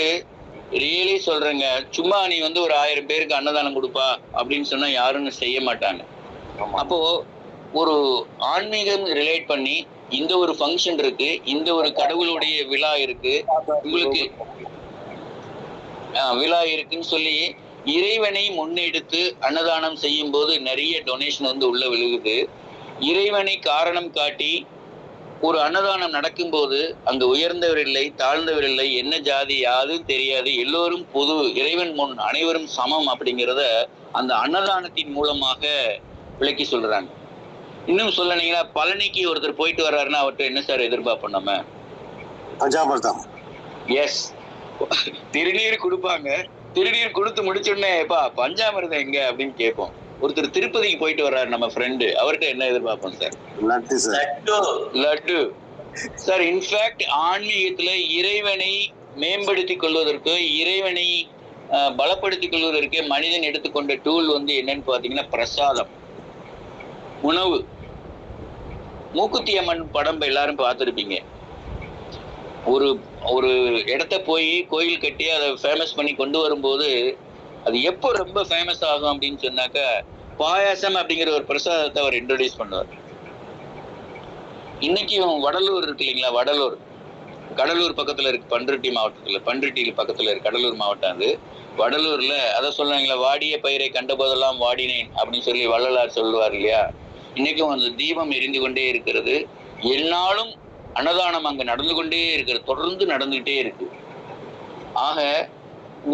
ரியலி சொல்றேங்க, சும்மா நீ வந்து ஒரு 1000 பேருக்கு அன்னதானம் கொடுப்பா அப்படின்னு சொன்னா யாரும் செய்ய மாட்டாங்க. அப்போ ஒரு ஆன்மீகம் ரிலேட் பண்ணி இந்த ஒரு ஃபங்க்ஷன் இருக்கு, இந்த ஒரு கடவுளுடைய விழா இருக்கு, உங்களுக்கு விழா இருக்குன்னு சொல்லி இறைவனை முன்னெடுத்து அன்னதானம் செய்யும் போது நிறைய டொனேஷன் வந்து உள்ள விழுகுது. இறைவனை காரணம் காட்டி ஒரு அன்னதானம் நடக்கும்போது அங்க உயர்ந்தவர் இல்லை, தாழ்ந்தவர் இல்லை, என்ன ஜாதி யாரும் தெரியாது, எல்லோரும் பொது, இறைவன் முன் அனைவரும் சமம் அப்படிங்கிறத அந்த அன்னதானத்தின் மூலமாக விளக்கி சொல்றாங்க. இன்னும் சொல்லனீங்கன்னா பழனிக்கு ஒருத்தர் போயிட்டு வர்றாருன்னா அவர்கிட்ட என்ன சார் எதிர்பார்ப்போம் நம்ம? பஞ்சாமிர்தம். எஸ், திருநீர் கொடுப்பாங்க. திருநீர் கொடுத்து முடிச்சோடனே பஞ்சாமிர்தம் எங்க அப்படின்னு கேட்போம். ஒருத்தர் திருப்பதிக்கு போயிட்டு வர்றாரு நம்ம ஃப்ரெண்டு, அவர்கிட்ட என்ன எதிர்பார்ப்போம் சார்? லட்டு சார். இன்ஃபேக்ட் ஆன்மீகத்துல இறைவனை மேம்படுத்திக் கொள்வதற்கு, இறைவனை பலப்படுத்திக் கொள்வதற்கு மனிதன் எடுத்துக்கொண்ட டூல் வந்து என்னன்னு பாத்தீங்கன்னா பிரசாதம், உணவு. மூக்குத்தி அம்மன் படம் எல்லாரும் பார்த்துருப்பீங்க. ஒரு இடத்த போய் கோயில் கட்டி அதை ஃபேமஸ் பண்ணி கொண்டு வரும்போது அது எப்போ ரொம்ப ஃபேமஸ் ஆகும் அப்படின்னு சொன்னாக்க பாயாசம் அப்படிங்கிற ஒரு பிரசாதத்தை அவர் இன்ட்ரோடியூஸ் பண்ணுவார். இன்னைக்கும் வடலூர் இருக்கு இல்லைங்களா, கடலூர் பக்கத்துல இருக்கு, பண்ருட்டி பக்கத்துல இருக்கு, கடலூர் மாவட்டம். அது வடலூர்ல அதை சொல்றாங்களா, வாடிய பயிரை கண்ட போதெல்லாம் வாடினேன் அப்படின்னு சொல்லி வள்ளலார் சொல்லுவார் இல்லையா. இன்னைக்கும் அந்த தீபம் எரிந்து கொண்டே இருக்கிறது. எந்நாளும் அன்னதானம் அங்க நடந்து கொண்டே இருக்கிறது, தொடர்ந்து நடந்துகிட்டே இருக்கு. ஆக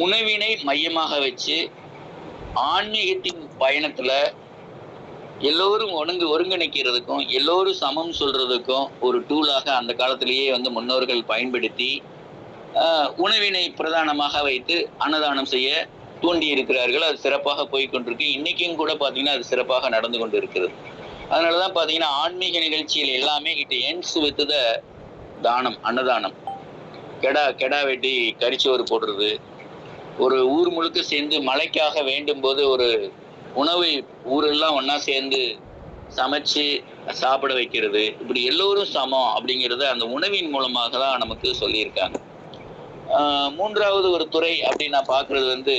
உணவினை மையமாக வச்சு ஆன்மீகத்தின் பயணத்துல எல்லோரும் ஒருங்கிணைக்கிறதுக்கும் எல்லோரும் சமம் சொல்றதுக்கும் ஒரு டூலாக அந்த காலத்திலேயே வந்து முன்னோர்கள் பயன்படுத்தி உணவினை பிரதானமாக வைத்து அன்னதானம் செய்ய தூண்டி இருக்கிறார்கள். அது சிறப்பாக போய்கொண்டிருக்கு. இன்னைக்கும் கூட பாத்தீங்கன்னா அது சிறப்பாக நடந்து கொண்டு இருக்கிறது. அதனாலதான் பாத்தீங்கன்னா ஆன்மீக நிகழ்ச்சிகள் எல்லாமே இட் எண்ட்ஸ் வித் த தானம், அன்னதானம். கெடா வெட்டி கரிச்சோறு போடுறது, ஒரு ஊர் முழுக்க சேர்ந்து மழைக்காக வேண்டும் போது ஒரு உணவை ஊரெல்லாம் ஒன்னா சேர்ந்து சமைச்சு சாப்பிட வைக்கிறது, இப்படி எல்லோரும் சமம் அப்படிங்கிறத அந்த உணவின் மூலமாக தான் நமக்கு சொல்லியிருக்காங்க. மூன்றாவது ஒரு துறை அப்படின்னு நான் பாக்குறது வந்து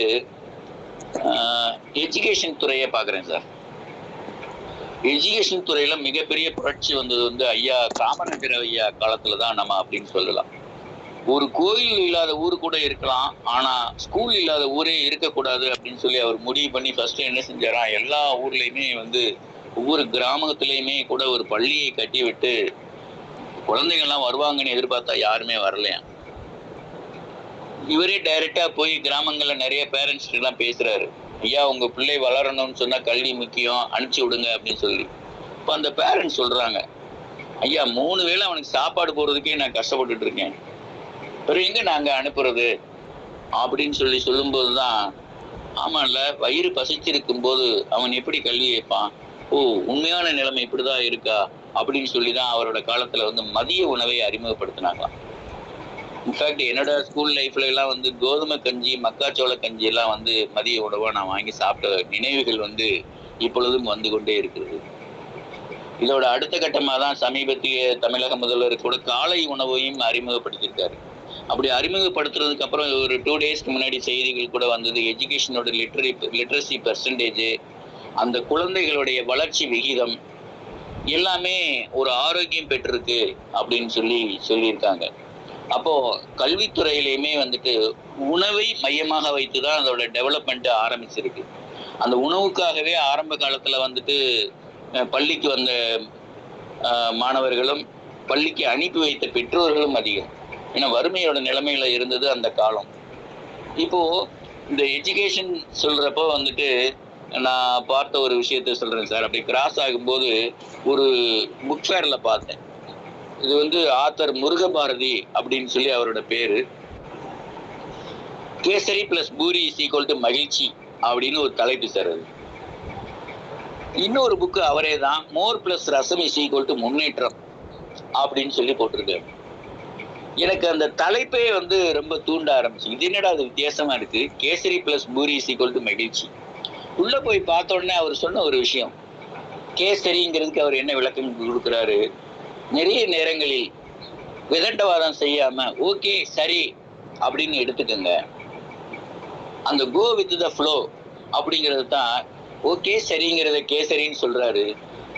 எஜுகேஷன் துறையை பார்க்குறேன் சார். எஜுகேஷன் துறையில மிகப்பெரிய புரட்சி வந்தது வந்து ஐயா காமராஜர் ஐயா காலத்துல தான் நம்ம அப்படின்னு சொல்லலாம். ஒரு கோயில் இல்லாத ஊர் கூட இருக்கலாம், ஆனா ஸ்கூல் இல்லாத ஊரே இருக்கக்கூடாது அப்படின்னு சொல்லி அவர் முடிவு பண்ணி ஃபர்ஸ்ட் என்ன செஞ்சாரா, எல்லா ஊர்லயுமே வந்து ஒவ்வொரு கிராமத்திலயுமே கூட ஒரு பள்ளியை கட்டி விட்டு குழந்தைங்கள்லாம் வருவாங்கன்னு எதிர்பார்த்தா யாருமே வரலையா. இவரே டைரக்டா போய் கிராமங்கள்ல நிறைய பேரண்ட்ஸ் எல்லாம் பேசுறாரு, ஐயா உங்க பிள்ளை வளரணும்னு சொன்னா கல்வி முக்கியம், அனுப்பிச்சு விடுங்க அப்படின்னு சொல்லி. இப்போ அந்த பேரண்ட்ஸ் சொல்றாங்க, ஐயா 3 வேளை அவனுக்கு சாப்பாடு போடுறதுக்கே நான் கஷ்டப்பட்டுட்டு இருக்கேன், பிறகு எங்க நாங்க அனுப்புறது அப்படின்னு சொல்லி சொல்லும்போதுதான், ஆமாம்ல வயிறு பசிச்சிருக்கும் போது அவன் எப்படி கல்வி வைப்பான், ஓ உண்மையான நிலைமை இப்படிதான் இருக்கா அப்படின்னு சொல்லிதான் அவரோட காலத்துல வந்து மதிய உணவை அறிமுகப்படுத்தினாங்களாம். இன்ஃபேக்ட் என்னோட ஸ்கூல் லைஃப்ல எல்லாம் வந்து கோதுமை கஞ்சி மக்காச்சோள கஞ்சி எல்லாம் வந்து மதிய உணவா நான் வாங்கி சாப்பிட்ட நினைவுகள் வந்து இப்பொழுதும் வந்து கொண்டே இருக்கிறது. இதோட அடுத்த கட்டமா தான் சமீபத்திய தமிழக முதல்வர் கூட காலை உணவையும் அறிமுகப்படுத்தியிருக்காரு. அப்படி அறிமுகப்படுத்துறதுக்கு அப்புறம் ஒரு 2 டேஸ்க்கு முன்னாடி செய்திகள் கூட வந்தது, எஜுகேஷனோட லிட்ரஸி பெர்சன்டேஜ், அந்த குழந்தைகளுடைய வளர்ச்சி விகிதம் எல்லாமே ஒரு ஆரோக்கியம் பெற்றிருக்கு அப்படின்னு சொல்லியிருக்காங்க. அப்போ கல்வித்துறையிலையுமே வந்துட்டு உணவை மையமாக வைத்துதான் அதோட டெவலப்மெண்ட் ஆரம்பிச்சிருக்கு. அந்த உணவுக்காகவே ஆரம்ப காலத்துல வந்துட்டு பள்ளிக்கு வந்த மாணவர்களும் பள்ளிக்கு அனுப்பி வைத்த பெற்றோர்களும் அதிகம். ஏன்னா வறுமையோட நிலைமையில இருந்தது அந்த காலம். இப்போ இந்த எஜுகேஷன் சொல்றப்போ வந்துட்டு நான் பார்த்த ஒரு விஷயத்த சொல்றேன் சார். அப்படி கிராஸ் ஆகும்போது ஒரு புக் ஃபேர்ல பார்த்தேன். இது வந்து ஆத்தர் முருகபாரதி அப்படின்னு சொல்லி அவரோட பேரு. Kesari plus puri is equal to மகிழ்ச்சி அப்படின்னு ஒரு தலைப்பு சார். அது இன்னொரு புக்கு அவரே தான், mor plus rasam is equal to முன்னேற்றம் அப்படின்னு சொல்லி போட்டிருக்காரு. எனக்கு அந்த தலைப்பே வந்து ரொம்ப தூண்ட ஆரம்பிச்சு, இது என்னடா அது வித்தியாசமா இருக்கு, kesari plus puri is equal to மகிழ்ச்சி. உள்ள போய் பார்த்த உடனே அவர் சொன்ன ஒரு விஷயம், கேசரிங்கிறதுக்கு அவர் என்ன விளக்கம் கொடுக்குறாரு, நிறைய நேரங்களில் விதண்டவாதம் செய்யாம ஓகே சரி அப்படின்னு எடுத்துக்கங்க, அந்த கோ வித் த ஃப்ளோ அப்படிங்கிறது தான் ஓகே சரிங்கிறத கேசரின்னு சொல்றாரு.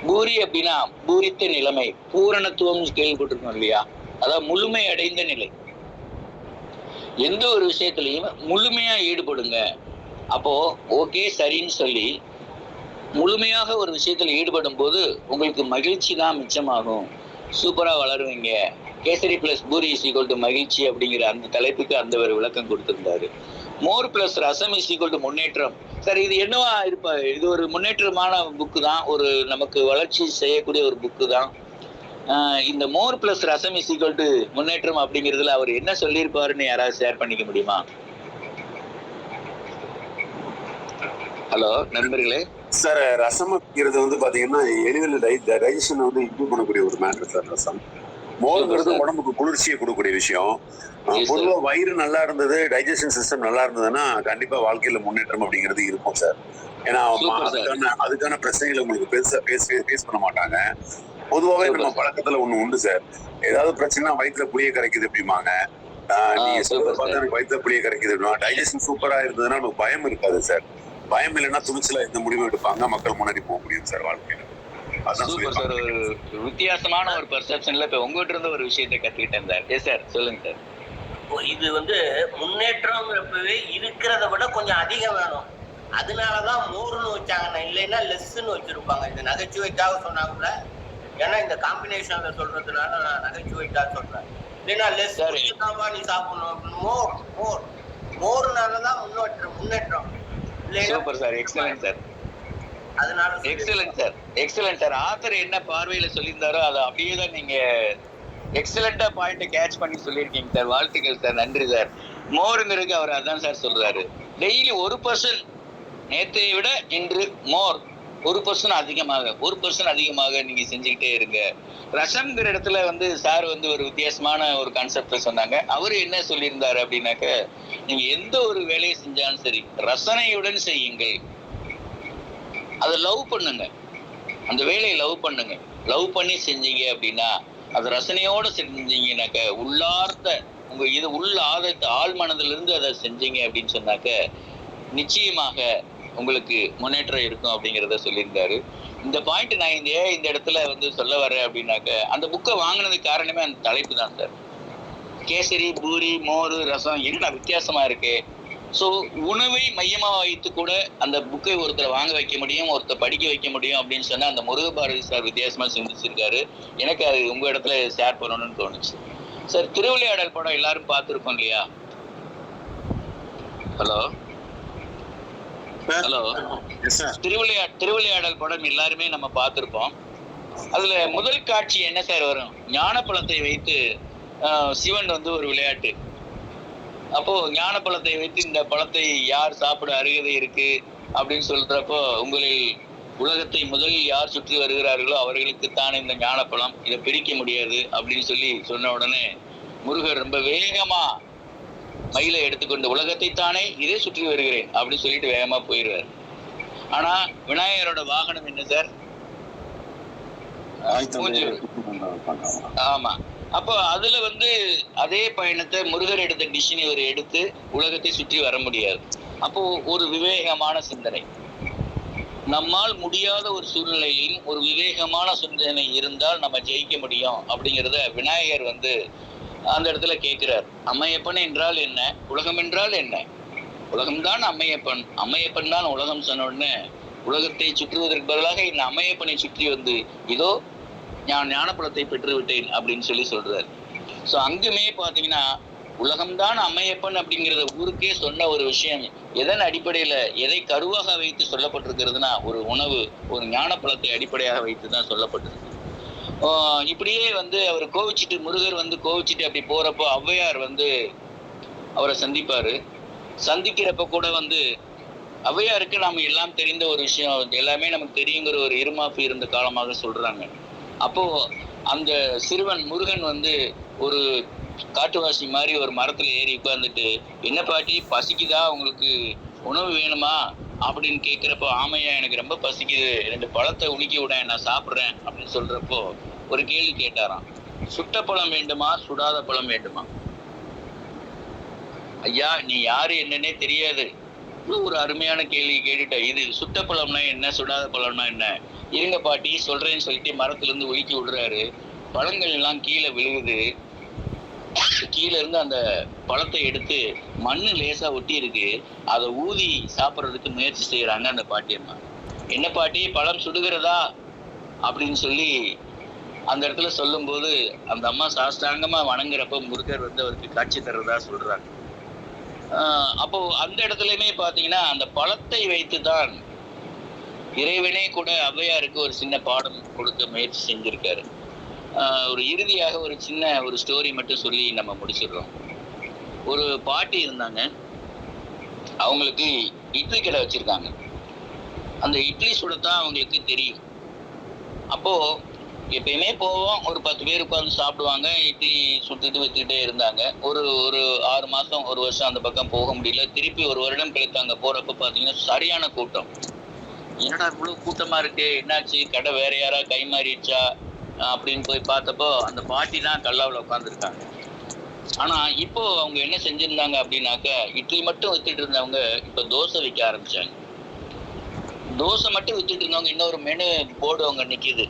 பூரி அப்படின்னா பூரித்த நிலைமை, பூரணத்துவம் கேள்விப்பட்டிருக்கோம் இல்லையா, அதாவது முழுமை அடைந்த நிலை. எந்த ஒரு விஷயத்திலையும் முழுமையா ஈடுபடுங்க. அப்போ ஓகே சரின்னு சொல்லி முழுமையாக ஒரு விஷயத்துல ஈடுபடும் போது உங்களுக்கு மகிழ்ச்சி தான் மிச்சமாகும், சூப்பரா வளருவீங்க. Kesari plus puri is equal to மகிழ்ச்சி அப்படிங்கிற அந்த தலைப்புக்கு அந்த ஒரு விளக்கம் கொடுத்திருந்தாரு. Mor plus rasam is equal to முன்னேற்றம். சார் இது என்னவா இருப்ப, இது ஒரு முன்னேற்றமான புக்கு தான், ஒரு நமக்கு வளர்ச்சி செய்யக்கூடிய ஒரு புக்கு தான். இந்த mor plus rasam is equal to முன்னேற்றம் அப்படிங்கிறதுல அவர் என்ன சொல்லியிருப்பாருன்னு யாராவது ஷேர் பண்ணிக்க முடியுமா? ஹலோ நண்பர்களே. சார் ரசம் அப்படிங்கிறது வந்து பாத்தீங்கன்னா எளிதில் டைஜஷன் வந்து இம்ப்ரூவ் பண்ணக்கூடிய ஒரு மேட்டர் சார் ரசம். மோருங்கிறது உடம்புக்கு குளிர்ச்சியை கொடுக்கக்கூடிய விஷயம். பொதுவா வயிறு நல்லா இருந்தது, டைஜஷன் சிஸ்டம் நல்லா இருந்ததுன்னா கண்டிப்பா வாழ்க்கையில முன்னேற்றம் அப்படிங்கிறது இருக்கும் சார். ஏன்னா அதுக்கான பிரச்சனைகளை உங்களுக்கு பெருசா பேஸ் பண்ண மாட்டாங்க. பொதுவாகவே நம்ம பழக்கத்துல ஒண்ணு உண்டு சார், ஏதாவது பிரச்சனை வயிற்றுல புளிய கரைக்குது அப்படிம்பாங்க. நீங்க சொல்றத பார்த்தா எனக்கு வயிற்றுல புளிய கரைக்குது அப்படின்னா டைஜஷன் சூப்பரா இருந்ததுன்னா நமக்கு பயம் இருக்காது சார். பயம் இல்லைன்னா துணிச்சலா எந்த முடிவும் எடுப்பாங்க, மக்கள் முன்னாடி போக முடியும் சார் வாழ்க்கையில. Super sir. ஒரு வித்தியாசமான ஒரு பெர்செப்ஷன்ல இப்ப உங்ககிட்ட இருந்து ஒரு விஷயத்தை கத்துக்கிட்டேன் சார். எஸ் சார் சொல்லுங்க சார். இது வந்து முன்னேற்றம்ங்கிறப்பவே இருக்கிறத விட கொஞ்சம் அதிகம் வேணும், அதனாலதான் மோர்னு வச்சாங்க, இல்லைன்னா லெஸ்ன்னு வச்சிருப்பாங்க. இந்த நகைச்சுவைக்காக சொன்னாங்கல்ல, ஏன்னா இந்த காம்பினேஷன்ல சொல்றதுனால நான் நகைச்சுவைக்காக சொல்றேன். இல்லைன்னா லெஸ் நீ சாப்பிடணும், மோர் மோர் மோர்னாலதான் முன்னேற்றம். Super sir, excellent sir. அதனால excellent sir, excellent sir. Author என்ன பார்வையில சொல்லியிருந்தாரோ அதை அப்படியே தான் நீங்க எக்ஸலண்டா பாயிண்ட் கேட்ச் பண்ணி சொல்லியிருக்கீங்க சார். வாழ்த்துக்கள் சார், நன்றி சார். மோருங்கிறதுக்கு அவர் அதான் சார் சொல்றாரு, டெய்லி 1% நேற்றை விட இன்று மோர் 1% அதிகமாக நீங்க செஞ்சுக்கிட்டே இருங்க. ரசம்ங்கிற இடத்துல வந்து சார் வந்து ஒரு வித்தியாசமான ஒரு கான்செப்ட சொன்னாங்க. அவரு என்ன சொல்லியிருந்தாரு அப்படின்னாக்க, நீங்க எந்த ஒரு வேலையை செஞ்சாலும் சரி ரசனையுடன் செய்யுங்கள், அதை லவ் பண்ணுங்க, அந்த வேலையை லவ் பண்ணுங்க. லவ் பண்ணி செஞ்சீங்க அப்படின்னா, அது ரசனையோட செஞ்சீங்கன்னாக்க, உள்ளார்த்த உங்க இது உள்ள ஆழ்மனதுல இருந்து அதை செஞ்சீங்க அப்படின்னு சொன்னாக்க நிச்சயமாக உங்களுக்கு முன்னேற்றம் இருக்கும் அப்படிங்கிறத சொல்லியிருந்தாரு. இந்த பாயிண்ட் நான் இந்த இடத்துல வந்து சொல்ல வரேன் அப்படின்னாக்க, அந்த புக்கை வாங்கினதுக்கு காரணமே அந்த தலைப்பு தான் சார். கேசரி, பூரி, மோர், ரசம் என்ன வித்தியாசமா இருக்கு. ஸோ உணவை மையமா வைத்து கூட அந்த புக்கை ஒருத்தர் வாங்க வைக்க முடியும், ஒருத்தர் படிக்க வைக்க முடியும் அப்படின்னு சொன்னா அந்த முருகபாரதி சார் வித்தியாசமா சிந்திச்சிருக்காரு. எனக்கு அது உங்க இடத்துல ஷேர் பண்ணணும்னு தோணுச்சு சார். திருவிளையாடல் படம் எல்லாரும் பார்த்துருக்கோம் இல்லையா? ஹலோ ஹலோ திருவிளையாடல் படம் எல்லாருமே நம்ம பார்த்திருப்போம். அதுல முதல் காட்சி என்ன சார் வரும்? ஞானப்பழத்தை வைத்து சிவன் வந்து ஒரு விளையாட்டு. அப்போ ஞானப்பழத்தை வைத்து இந்த பழத்தை யார் சாப்பிட அருகதை இருக்கு அப்படின்னு சொல்றப்போ, உங்களில் உலகத்தை முதலில் யார் சுற்றி வருகிறார்களோ அவர்களுக்குத்தானே இந்த ஞானப்பழம், இதை பிரிக்க முடியாது அப்படின்னு சொல்லி சொன்ன உடனே முருகர் ரொம்ப வேகமா மயிலை எடுத்துக்கொண்டு உலகத்தை தானே இதே சுற்றி வருகிறேன் அப்படின்னு சொல்லிட்டு வேகமா போயிடுவார். ஆனா விநாயகரோட வாகனம் என்ன சார்? ஆமா. அப்போ அதுல வந்து அதே பயணத்தை முருகர் எடுத்த டிசிஷன் இவர் எடுத்து உலகத்தை சுற்றி வர முடியாது. அப்போ ஒரு விவேகமான சிந்தனை, நம்மால் முடியாத ஒரு சூழ்நிலையில் ஒரு விவேகமான சிந்தனை இருந்தால் நம்ம ஜெயிக்க முடியும் அப்படிங்கிறத விநாயகர் வந்து அந்த இடத்துல கேட்கிறார். அம்மையப்பன் என்றால் என்ன, உலகம் என்றால் என்ன? உலகம்தான் அம்மையப்பன், அம்மையப்பன் தான் உலகம் சொன்ன உடனே உலகத்தை சுற்றுவதற்கு பதிலாக இந்த அம்மையப்பனை சுற்றி வந்து இதோ நான் ஞானப்பழத்தை பெற்று விட்டேன் அப்படின்னு சொல்லி சொல்றாரு. ஸோ அங்குமே பார்த்தீங்கன்னா உலகம்தான் அம்மையப்பன் அப்படிங்கிறத ஊருக்கே சொன்ன ஒரு விஷயம் எதன் அடிப்படையில, எதை கருவாக வைத்து சொல்லப்பட்டிருக்கிறதுனா ஒரு உணவு, ஒரு ஞானப்பழத்தை அடிப்படையாக வைத்து தான் சொல்லப்பட்டிருக்கு. இப்படியே வந்து அவர் கோவிச்சுட்டு, முருகர் வந்து கோவிச்சுட்டு அப்படி போறப்போ ஔவையார் வந்து அவரை சந்திப்பாரு. சந்திக்கிறப்ப கூட வந்து ஔவையாருக்கு நாம எல்லாம் தெரிந்த ஒரு விஷயம், எல்லாமே நமக்கு தெரியுங்கிற ஒரு இருமாப்பு இருந்த காலமாக சொல்றாங்க. அப்போ அந்த சிறுவன் முருகன் வந்து ஒரு காட்டுவாசி மாதிரி ஒரு மரத்துல ஏறி உட்கார்ந்துட்டு, என்ன பாட்டி பசிக்குதா, உங்களுக்கு உணவு வேணுமா அப்படின்னு கேட்கிறப்போ, ஆமையா எனக்கு ரொம்ப பசிக்குது, 2 பழத்தை உலுக்கி விட நான் சாப்பிட்றேன் அப்படின்னு சொல்றப்போ ஒரு கேள்வி கேட்டாராம். சுட்ட பழம் வேண்டுமா, சுடாத பழம் வேண்டுமா? ஐயா நீ யாரு என்னன்னே தெரியாது, ஒரு அருமையான கேள்வி கேட்டுட்ட. இது சுட்ட பழம்னா என்ன, சுடாத பழம்னா என்ன? இருங்க பாட்டி சொல்றேன்னு சொல்லிட்டு மரத்துல இருந்து ஒழுக்கி விடுறாரு. பழங்கள் எல்லாம் கீழே விழுகுது. கீழே இருந்து அந்த பழத்தை எடுத்து மண்ணு லேசா ஒட்டி இருக்கு, அதை ஊதி சாப்பிட்றதுக்கு முயற்சி செய்யறாங்க அந்த பாட்டியம்மா. என்ன பாட்டி பழம் சுடுகிறதா அப்படின்னு சொல்லி அந்த இடத்துல சொல்லும் போது அந்த அம்மா சாஷ்டாங்கமா வணங்குறப்ப முருகர் வந்து அவருக்கு காட்சி தர்றதா சொல்றாங்க. அப்போ அந்த இடத்துலயுமே பாத்தீங்கன்னா அந்த பழத்தை வைத்துதான் இறைவனே கூட ஔவையாருக்கு ஒரு சின்ன பாடம் கொடுக்க முயற்சி செஞ்சிருக்காரு. ஒரு இறுதியாக ஒரு சின்ன ஒரு ஸ்டோரி மட்டும் சொல்லி நம்ம முடிச்சிடுறோம். ஒரு பாட்டி இருந்தாங்க, அவங்களுக்கு இட்லி கடை வச்சிருக்காங்க. அந்த இட்லி சுடத்தான் அவங்களுக்கு தெரியும். அப்போ எப்பயுமே போவோம், ஒரு 10 பேர் உட்கார்ந்து சாப்பிடுவாங்க, இட்லி சுட்டுட்டு வித்துக்கிட்டே இருந்தாங்க. ஒரு 6 மாசம் 1 வருஷம் அந்த பக்கம் போக முடியல. திருப்பி 1 வருடம் கழித்தாங்க. போறப்ப பாத்தீங்கன்னா சரியான கூட்டம். என்னடா இவ்வளவு கூட்டமா இருக்கு, என்னாச்சு, கடை வேற யாரா கை மாறிடுச்சா அப்படின்னு போய் பார்த்தப்போ அந்த பாட்டி தான் கல்லாவில் உட்காந்துருக்காங்க. ஆனா இப்போ அவங்க என்ன செஞ்சிருந்தாங்க அப்படின்னாக்க, இட்லி மட்டும் வித்துட்டு இருந்தவங்க இப்ப தோசை விற்க ஆரம்பிச்சாங்க. தோசை மட்டும் வித்துட்டு இருந்தவங்க இன்னொரு மெனு போர்டு அவங்க நிக்குது.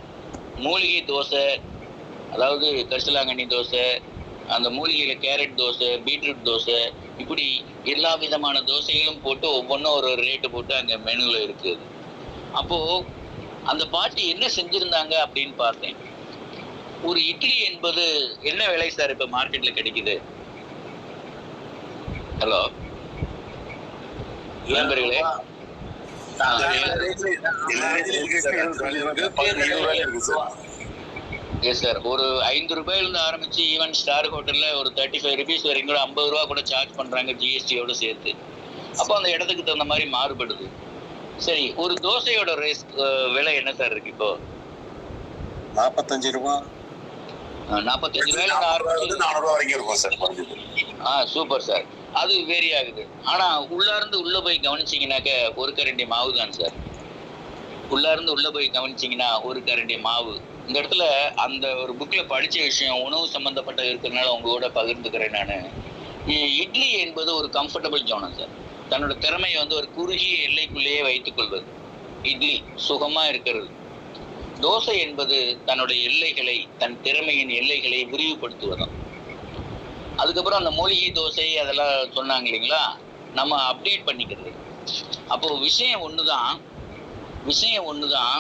மூலிகை தோசை, அதாவது கரிசலாங்கண்ணி தோசை, அந்த மூலிகையில கேரட் தோசை, பீட்ரூட் தோசை, இப்படி எல்லா விதமான தோசைகளும் போட்டு ஒவ்வொன்றும் ஒரு ரேட்டு போட்டு அங்க மெனுல இருக்குது. அப்போ அந்த பாட்டி என்ன செஞ்சிருந்தாங்க அப்படின்னு பார்த்தேன். ஒரு இட்லி என்பது என்ன விலை சார் இப்ப மார்க்கெட்ல கிடைக்குது? ஹலோ நண்பர்களே, எஸ் சார், ஒரு 5 ரூபாயிலிருந்து ஆரம்பிச்சு ஈவன் ஸ்டார் ஹோட்டல்ல ஒரு 35 rupees வரைக்கும் கூட 50 ரூபா கூட சார்ஜ் பண்றாங்க ஜிஎஸ்டியோட சேர்த்து. அப்போ அந்த இடத்துக்கு தகுந்த மாதிரி மாறுபடுது. சரி, ஒரு தோசையோட விலை என்ன சார் இருக்கு இப்போ? 45 ரூபா. 45 ரூபாயில ஆரம்பிச்சு 400 ரூபா வரைக்கும் இருக்கும் சார். Super sir. அது வேரி ஆகுது. ஆனா உள்ள போய் கவனிச்சீங்கன்னாக்க ஒரு கரண்டி மாவு தான் சார். உள்ள போய் கவனிச்சீங்கன்னா ஒரு கரண்டி மாவு. இந்த இடத்துல அந்த ஒரு புக்ல படிச்ச விஷயம் உணவு சம்பந்தப்பட்ட இருக்கிறதுனால உங்களோட பகிர்ந்துக்கிறேன். நான் இட்லி என்பது ஒரு கம்ஃபர்டபுள் ஜோனம் சார். தன்னோட திறமையை வந்து ஒரு குறுகிய எல்லைக்குள்ளேயே வைத்துக் கொள்வது. இட்லி சுகமா இருக்கிறது. தோசை என்பது தன்னுடைய எல்லைகளை, தன் திறமையின் எல்லைகளை விரிவுபடுத்துவதாம். அதுக்கப்புறம் அந்த மூலிகை தோசை அதெல்லாம் சொன்னாங்க இல்லைங்களா, நம்ம அப்டேட் பண்ணிக்கிறது. அப்போ விஷயம் ஒண்ணுதான்,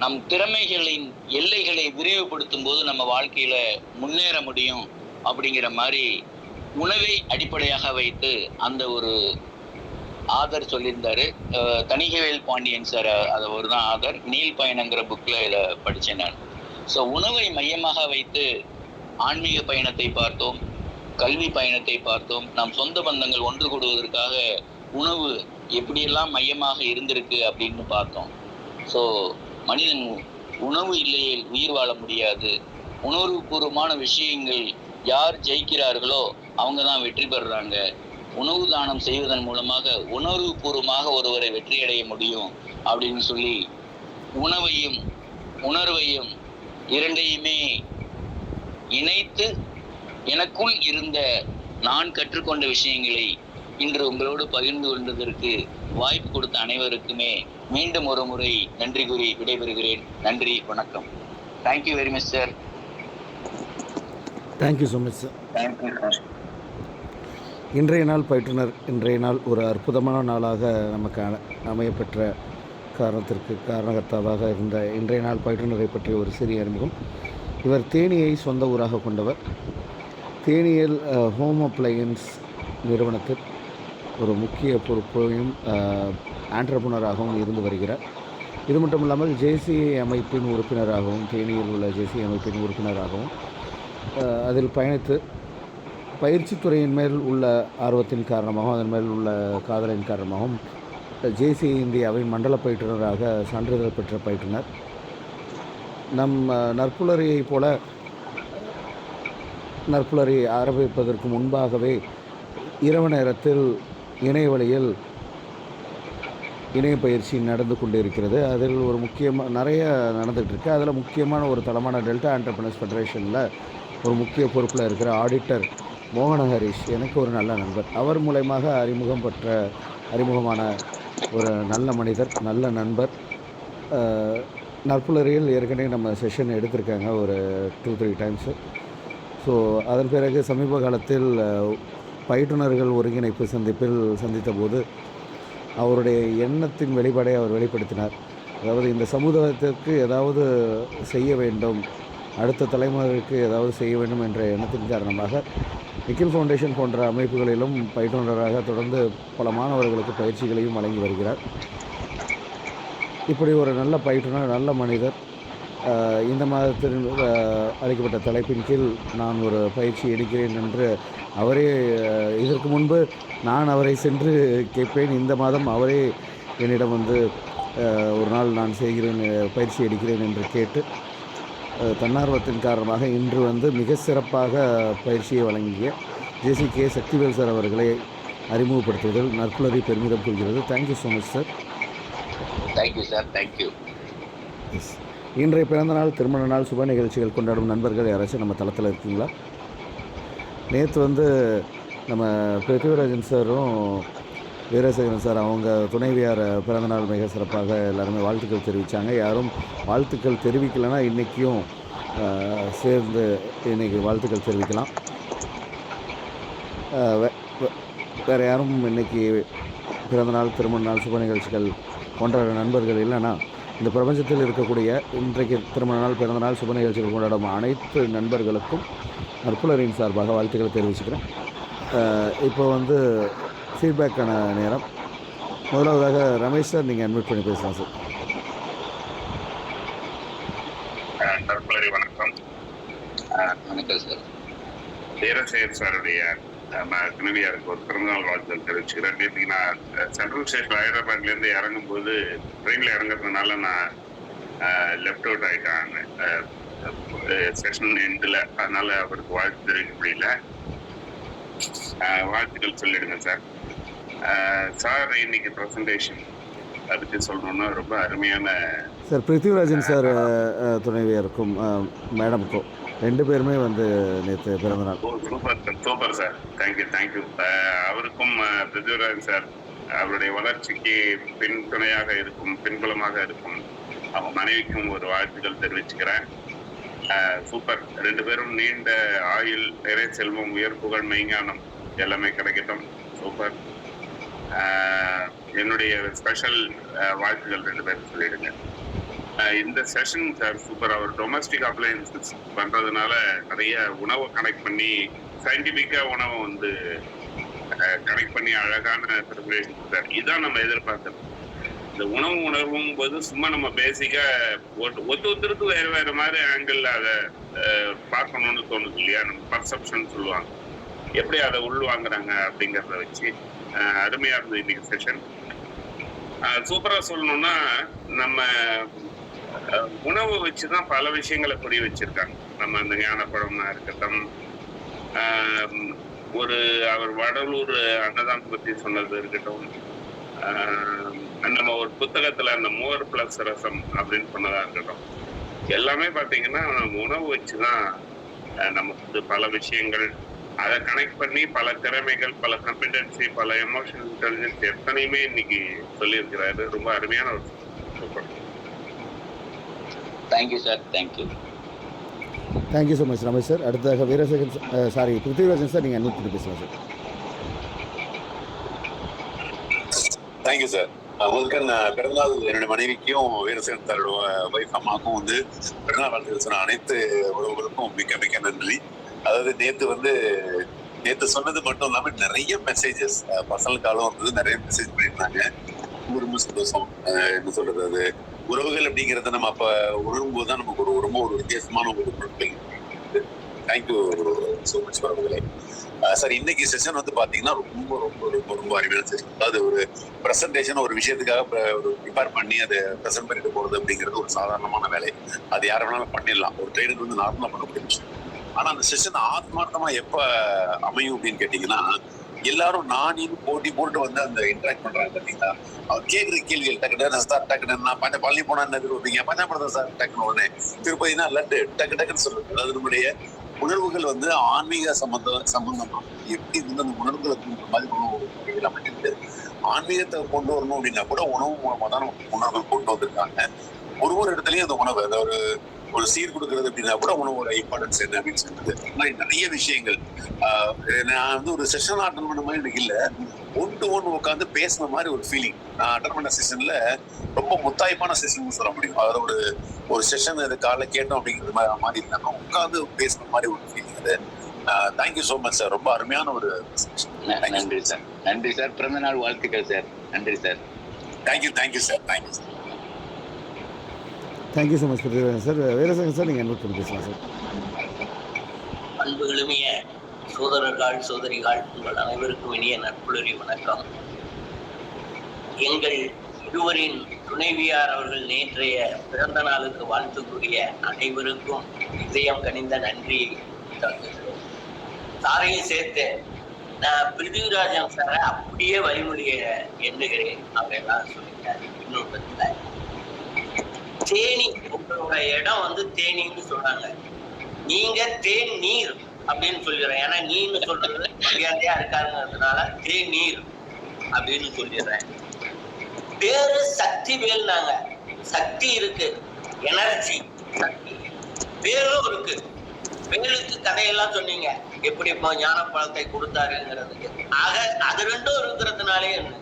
நம் திறமைகளின் எல்லைகளை விரிவுபடுத்தும் போது நம்ம வாழ்க்கையில முன்னேற முடியும் அப்படிங்கிற மாதிரி உணவை அடிப்படையாக வைத்து அந்த ஒரு ஆதர் சொல்லியிருந்தாரு. தணிகைவேல் பாண்டியன் சார் அது ஒரு தான் ஆதர். நீல் பயணங்கிற புக்ல இதை படித்தேன் நான். ஸோ உணவை மையமாக வைத்து ஆன்மீக பயணத்தை பார்த்தோம், கல்வி பயணத்தை பார்த்தோம், நம் சொந்த பந்தங்கள் ஒன்று கூடுவதற்காக உணவு எப்படியெல்லாம் மையமாக இருந்திருக்கு அப்படின்னு பார்த்தோம். ஸோ மனிதன் உணவு இல்லையே உயிர் வாழ முடியாது. உணர்வுபூர்வமான விஷயங்கள் யார் ஜெயிக்கிறார்களோ அவங்க தான் வெற்றி பெறுறாங்க. உணவு தானம் செய்வதன் மூலமாக உணர்வுபூர்வமாக ஒருவரை வெற்றியடைய முடியும் அப்படின்னு சொல்லி உணவையும் உணர்வையும் இரண்டையுமே இணைத்து எனக்குள் இருந்த நான் கற்றுக்கொண்ட விஷயங்களை இன்று உங்களோடு பகிர்ந்து கொண்டதற்கு வாய்ப்பு கொடுத்த அனைவருக்குமே மீண்டும் ஒரு முறை நன்றி கூறி விடைபெறுகிறேன். நன்றி, வணக்கம். Thank you very much sir. Thank you so much sir. Thank you sir. இன்றைய நாள் பயிற்றுனர், இன்றைய நாள் ஒரு அற்புதமான நாளாக நமக்கு அமையப்பெற்ற காரணகர்த்தாவாக இருந்த இன்றைய நாள் பயிற்றுனரை பற்றிய ஒரு சிறிய அறிமுகம். இவர் தேனியை சொந்த ஊராக கொண்டவர். தேனியில் ஹோம் அப்ளையன்ஸ் நிறுவனத்தில் ஒரு முக்கிய பொறுப்பையும் ஆண்டர்பிரனராகவும் இருந்து வருகிறார். இது மட்டும் இல்லாமல் ஜேசிஐ அமைப்பின் உறுப்பினராகவும், தேனியில் உள்ள ஜேசிஐ அமைப்பின் உறுப்பினராகவும் அதில் பயணித்து பயிற்சித்துறையின் மேல் உள்ள ஆர்வத்தின் காரணமாகவும், அதன் மேல் உள்ள காதலின் காரணமாகவும் ஜேசிஐ இந்தியாவின் மண்டல பயிற்றுனராக சான்றிதழ் பெற்ற பயிற்றுனர். நம் நற்புலரியைப் போல நற்புலரி ஆரம்பிப்பதற்கு முன்பாகவே இரவு நேரத்தில் இணையவழியில் இணைய பயிற்சி நடந்து கொண்டு இருக்கிறது. அதில் ஒரு நிறைய நடந்துகிட்ருக்கு. அதில் முக்கியமான ஒரு தளமான டெல்டா என்டர்பிரனர்ஸ் ஃபெடரேஷனில் ஒரு முக்கிய பொறுப்பில் இருக்கிற ஆடிட்டர் மோகன ஹரிஷ் எனக்கு ஒரு நல்ல நண்பர். அவர் மூலமாக அறிமுகமான ஒரு நல்ல மனிதர், நல்ல நண்பர். நற்புலரியில் ஏற்கனவே நம்ம செஷன் எடுத்திருக்காங்க ஒரு 2-3 டைம்ஸு. ஸோ அதன் பிறகு சமீப காலத்தில் பயிற்றுனர்கள் ஒருங்கிணைப்பு சந்தித்த போது அவருடைய எண்ணத்தின் வெளிப்பாடை அவர் வெளிப்படுத்தினார். அதாவது இந்த சமுதாயத்திற்கு ஏதாவது செய்ய வேண்டும், அடுத்த தலைமுறைக்கு ஏதாவது செய்ய வேண்டும் என்ற எண்ணத்தின் காரணமாக நிக்கில் ஃபவுண்டேஷன் போன்ற அமைப்புகளிலும் பயிற்றுனராக தொடர்ந்து பல மாணவர்களுக்கு பயிற்சிகளையும் வழங்கி வருகிறார். இப்படி ஒரு நல்ல பயிற்றுனர், நல்ல மனிதர். இந்த மாதத்தில் அளிக்கப்பட்ட தலைப்பின் கீழ் நான் ஒரு பயிற்சி எடுக்கிறேன் என்று அவரே, இதற்கு முன்பு நான் அவரை சென்று கேட்பேன். இந்த மாதம் அவரே என்னிடம் வந்து ஒரு நாள் நான் பயிற்சி எடுக்கிறேன் என்று கேட்டு தன்னார்வத்தின் காரணமாக இன்று வந்து மிக சிறப்பாக பயிற்சியை வழங்கிய ஜேசிகே சக்திவேல் சார் அவர்களை அறிமுகப்படுத்துவதில் நற்புலரி பெருமிதம் கொள்கிறது. Thank you so much sir. Thank you sir. Thank you. இன்றைய பிறந்தநாள், திருமண நாள், சுப நிகழ்ச்சிகள் கொண்டாடும் நண்பர்கள் யாராச்சும் நம்ம தளத்தில் இருக்கீங்களா? நேற்று வந்து நம்ம பிருத்திவிராஜன் சாரும் வீரசேகரன் சார் அவங்க துணைவியார் பிறந்தநாள் மிக சிறப்பாக எல்லாருமே வாழ்த்துக்கள் தெரிவித்தாங்க. யாரும் வாழ்த்துக்கள் தெரிவிக்கலைன்னா இன்றைக்கும் சேர்ந்து இன்றைக்கி வாழ்த்துக்கள் தெரிவிக்கலாம். வேறு யாரும் இன்றைக்கி பிறந்தநாள், திருமண நாள், சுப நிகழ்ச்சிகள் கொண்டாட நண்பர்கள் இல்லைன்னா இந்த பிரபஞ்சத்தில் இருக்கக்கூடிய இன்றைக்கு திருமண நாள், பிறந்த நாள், சுப நிகழ்ச்சிகள் கொண்டாடும் அனைத்து நண்பர்களுக்கும் நற்புலரின் சார்பாக வாழ்த்துக்களை தெரிவிச்சுக்கிறேன். இப்போ வந்து ஃபீட்பேக்கான நேரம். முதலாவதாக ரமேஷ் சார், நீங்கள் அட்மிட் பண்ணி பேசலாம் சார். நற்புலரி வணக்கம். வணக்கம் சார். வீரசேகர் சாருடைய துணைவியாருக்கு ஒரு பிறந்தநாள் வாழ்த்துக்கள் தெரிவிச்சுக்கிறேன். நேற்றுக்கு நான் சென்ட்ரல் ஸ்டேஷன் ஹைதராபாத்லேருந்து இறங்கும்போது ட்ரெயினில் இறங்குறதுனால நான் லெஃப்ட் அவுட் ஆகிட்டேன் செஷன் எண்டில். அதனால் அவருக்கு வாழ்த்து தெரிவிக்க முடியல. வாழ்த்துக்கள் சொல்லிடுங்க சார். சார் இன்னைக்கு ப்ரெசன்டேஷன் அதுக்கு சொல்லணும்னா ரொம்ப அருமையான சார். பிருத்திவிராஜன் சார் துணைவியாருக்கும் மேடமுக்கும் 2 பேருமே வந்து நேற்று பிறந்தநாள். Super sir. தேங்க்யூ. அவருக்கும் பிருத்திவிராஜன் சார் அவருடைய வளர்ச்சிக்கு பின் துணையாக இருக்கும், பின்புலமாக இருக்கும் அவங்க மனைவிக்கும் ஒரு வாழ்த்துக்கள் தெரிவிச்சுக்கிறேன். சூப்பர். 2 பேரும் நீண்ட ஆயுள், நிறை செல்வம், உயர் புகழ், மெய்ஞானம் எல்லாமே கிடைக்கட்டும். சூப்பர். என்னுடைய ஸ்பெஷல் வாழ்த்துக்கள் 2 பேரும் சொல்லிடுங்க. இந்த செஷன் சார் சூப்பர். அவர் டொமஸ்டிக் அப்ளையன்சஸ் பண்றதுனால நிறைய உணவை கனெக்ட் பண்ணி சயின்டிபிக்கா உணவை வந்து கனெக்ட் பண்ணி அழகான ப்ரிப்பரேஷன் சார். இதுதான் நம்ம எதிர்பார்க்கறது. இந்த உணவு உணர்வும் போது சும்மா நம்ம பேசிக்கா ஒருத்தருக்கு வேற வேற மாதிரி ஆங்கிள் அதை பார்க்கணும்னு தோணுது இல்லையா? நம்ம பர்செப்ஷன் சொல்லுவாங்க, எப்படி அதை உள்வாங்குறாங்க அப்படிங்கிறத வச்சு அருமையா இருந்தது இன்னைக்கு செஷன். சூப்பரா சொல்லணும்னா நம்ம உணவை வச்சுதான் பல விஷயங்களை புரிய வச்சிருக்காங்க. நம்ம அந்த ஞானப்பழமா இருக்கட்டும், அவர் வடலூர் அன்னதானம் பத்தி சொன்னது இருக்கட்டும், நம்ம ஒரு புத்தகத்துல அந்த மோர் பிளஸ் ரசம் அப்படின்னு சொன்னதா இருக்கட்டும், எல்லாமே பாத்தீங்கன்னா உணவு வச்சுதான் நமக்கு பல விஷயங்கள் அதை கனெக்ட் பண்ணி பல திறமைகள், பல காம்பிடன்சி, பல எமோஷனல் இன்டெலிஜென்ஸ் எத்தனையுமே இன்னைக்கு சொல்லியிருக்கிறாரு. ரொம்ப அருமையான ஒரு super. Thank you sir. Thank you. Thank you so much Ramesh sir. அடுத்ததாக வீரசேகர் பிருத்திவிராஜன் சார், நீங்கள் அன்மியூட் பண்ணி பேசலாம் சார். Thank you sir. முதல்ல நான் பிறந்தநாள் என்னுடைய மனைவிக்கும் வீரசேகர் சாரோட வைஃப் அம்மாவுக்கும் வந்து பிறந்தநாள் வாழ்த்துக்கள் சொன்ன அனைத்து உறவுகளுக்கும் மிக்க மிக்க நன்றி. அதாவது நேத்து சொன்னது மட்டும் இல்லாம நிறைய மெசேஜஸ் பர்சனல் காலம் வந்து நிறைய மெசேஜ் பண்ணியிருந்தாங்க. ரொம்ப சந்தோஷம். என்ன சொல்றது, அது உறவுகள் அப்படிங்கிறத நம்ம அப்ப உணரும் போதுதான் நமக்கு ரொம்ப ஒரு வித்தியாசமான ஒரு பொருட்கள். தேங்க்யூ ஸோ மச் உறவுகளே. சார், இன்னைக்கு செஷன் வந்து பாத்தீங்கன்னா ரொம்ப ரொம்ப ரொம்ப ரொம்ப அருமையான செஷன். அதாவது ஒரு பிரசன்டேஷன் ஒரு விஷயத்துக்காக ப்ரிப்பேர் பண்ணி அதை ப்ரெசென்ட் பண்ணிட்டு போறது அப்படிங்கிறது ஒரு சாதாரணமான வேலை. அது யார வேணாலும் பண்ணிடலாம். ஒரு ட்ரெயினுக்கு வந்து நார்மலா பண்ணக்கூடிய விஷயம். ஆனா அந்த செஷன் ஆத்மார்த்தமா எப்ப அமையும் அப்படின்னு கேட்டீங்கன்னா, எல்லாரும் நானின்னு போட்டி போட்டு வந்து அந்த இன்டராக்ட் பண்றாங்க பாத்தீங்களா. அவர் கேட்கிற கேள்விகள் டக்குன்னு நான் பழனி போனா என்ன எதிர்பார்ப்பீங்க, பஞ்சாபுரம் சார் டக்குன்னு உடனே, திருப்பதினா லட்டு டக்குன்னு சொல்றது. அதாவது நம்முடைய உணர்வுகள் வந்து ஆன்மீக சம்பந்தமா எப்படி வந்து அந்த உணர்வுகளை தூண்டுற மாதிரி அமைச்சிருக்கு. ஆன்மீகத்தை கொண்டு வரணும் அப்படின்னா கூட உணவு மூலமா தான் உணர்வுகள் கொண்டு வந்திருக்காங்க. ஒரு இடத்துலயும் அந்த உணவு, அதாவது ஒரு சீர் கொடுக்கறது அப்படின்னா கூட உணவோட இம்பார்ட்டன்ஸ் என்ன அப்படின்னு சொல்றது நிறைய விஷயங்கள். நான் வந்து ஒரு செஷன் அட்டன் பண்ண மாதிரி எனக்கு இல்ல, 1-to-1 உட்காந்து பேசுன மாதிரி ஒரு ஃபீலிங். நான் அட்டன் பண்ண செஷன்ல ரொம்ப முத்தாய்ப்பான செஷன் சொல்ல முடியும். அதாவது ஒரு செஷன் இது காலைல கேட்டோம் அப்படிங்கிறது மாதிரி இருந்தாங்க, உட்காந்து பேசுன மாதிரி ஒரு ஃபீலிங். அது தேங்க்யூ ஸோ மச் சார். ரொம்ப அருமையான ஒரு நன்றி சார். நன்றி சார். பிறந்த நாள் வாழ்த்துக்கள் சார். நன்றி sir. Thank you sir. Thank you sir. Thank you so much Prithvirajan sir. Veerasekar sir, நீங்கள் அன்மியூட் பண்ணி பேசலாம் சார். அன்பு எளிமைய சோதரர்கள், சோதரிகள், உங்கள் அனைவருக்கும் இனிய நட்புணரி வணக்கம். எங்கள் இருவரின் துணைவியார் அவர்கள் நேற்றைய பிறந்த நாளுக்கு வாழ்த்து கூறிய அனைவருக்கும் இதயம் கனிந்த நன்றியை தருகிறோம். சாரையும் சேர்த்து நான் பிருத்திவிராஜன் சாரை அப்படியே வழிமொழிய எண்ணுகிறேன். அவரெல்லாம் சொல்லிட்டார். இன்னொரு தேனி, உங்களோட இடம் வந்து தேனின்னு சொல்றாங்க, நீங்க தேன் நீர் அப்படின்னு சொல்லிடுறேன். ஏன்னா நீன்னு சொல்றது மரியாதையா இருக்காருங்கிறதுனால தேநீர் அப்படின்னு சொல்லிடுறேன். பேரு சக்தி வேல்னாங்க. சக்தி இருக்கு, எனர்ஜி, சக்தி. வேலும் இருக்கு. வேலுக்கு கதையெல்லாம் சொன்னீங்க, எப்படி ஞான பழத்தை கொடுத்தாருங்கிறதுக்கு. ஆக அது ரெண்டும் இருக்கிறதுனாலே என்ன,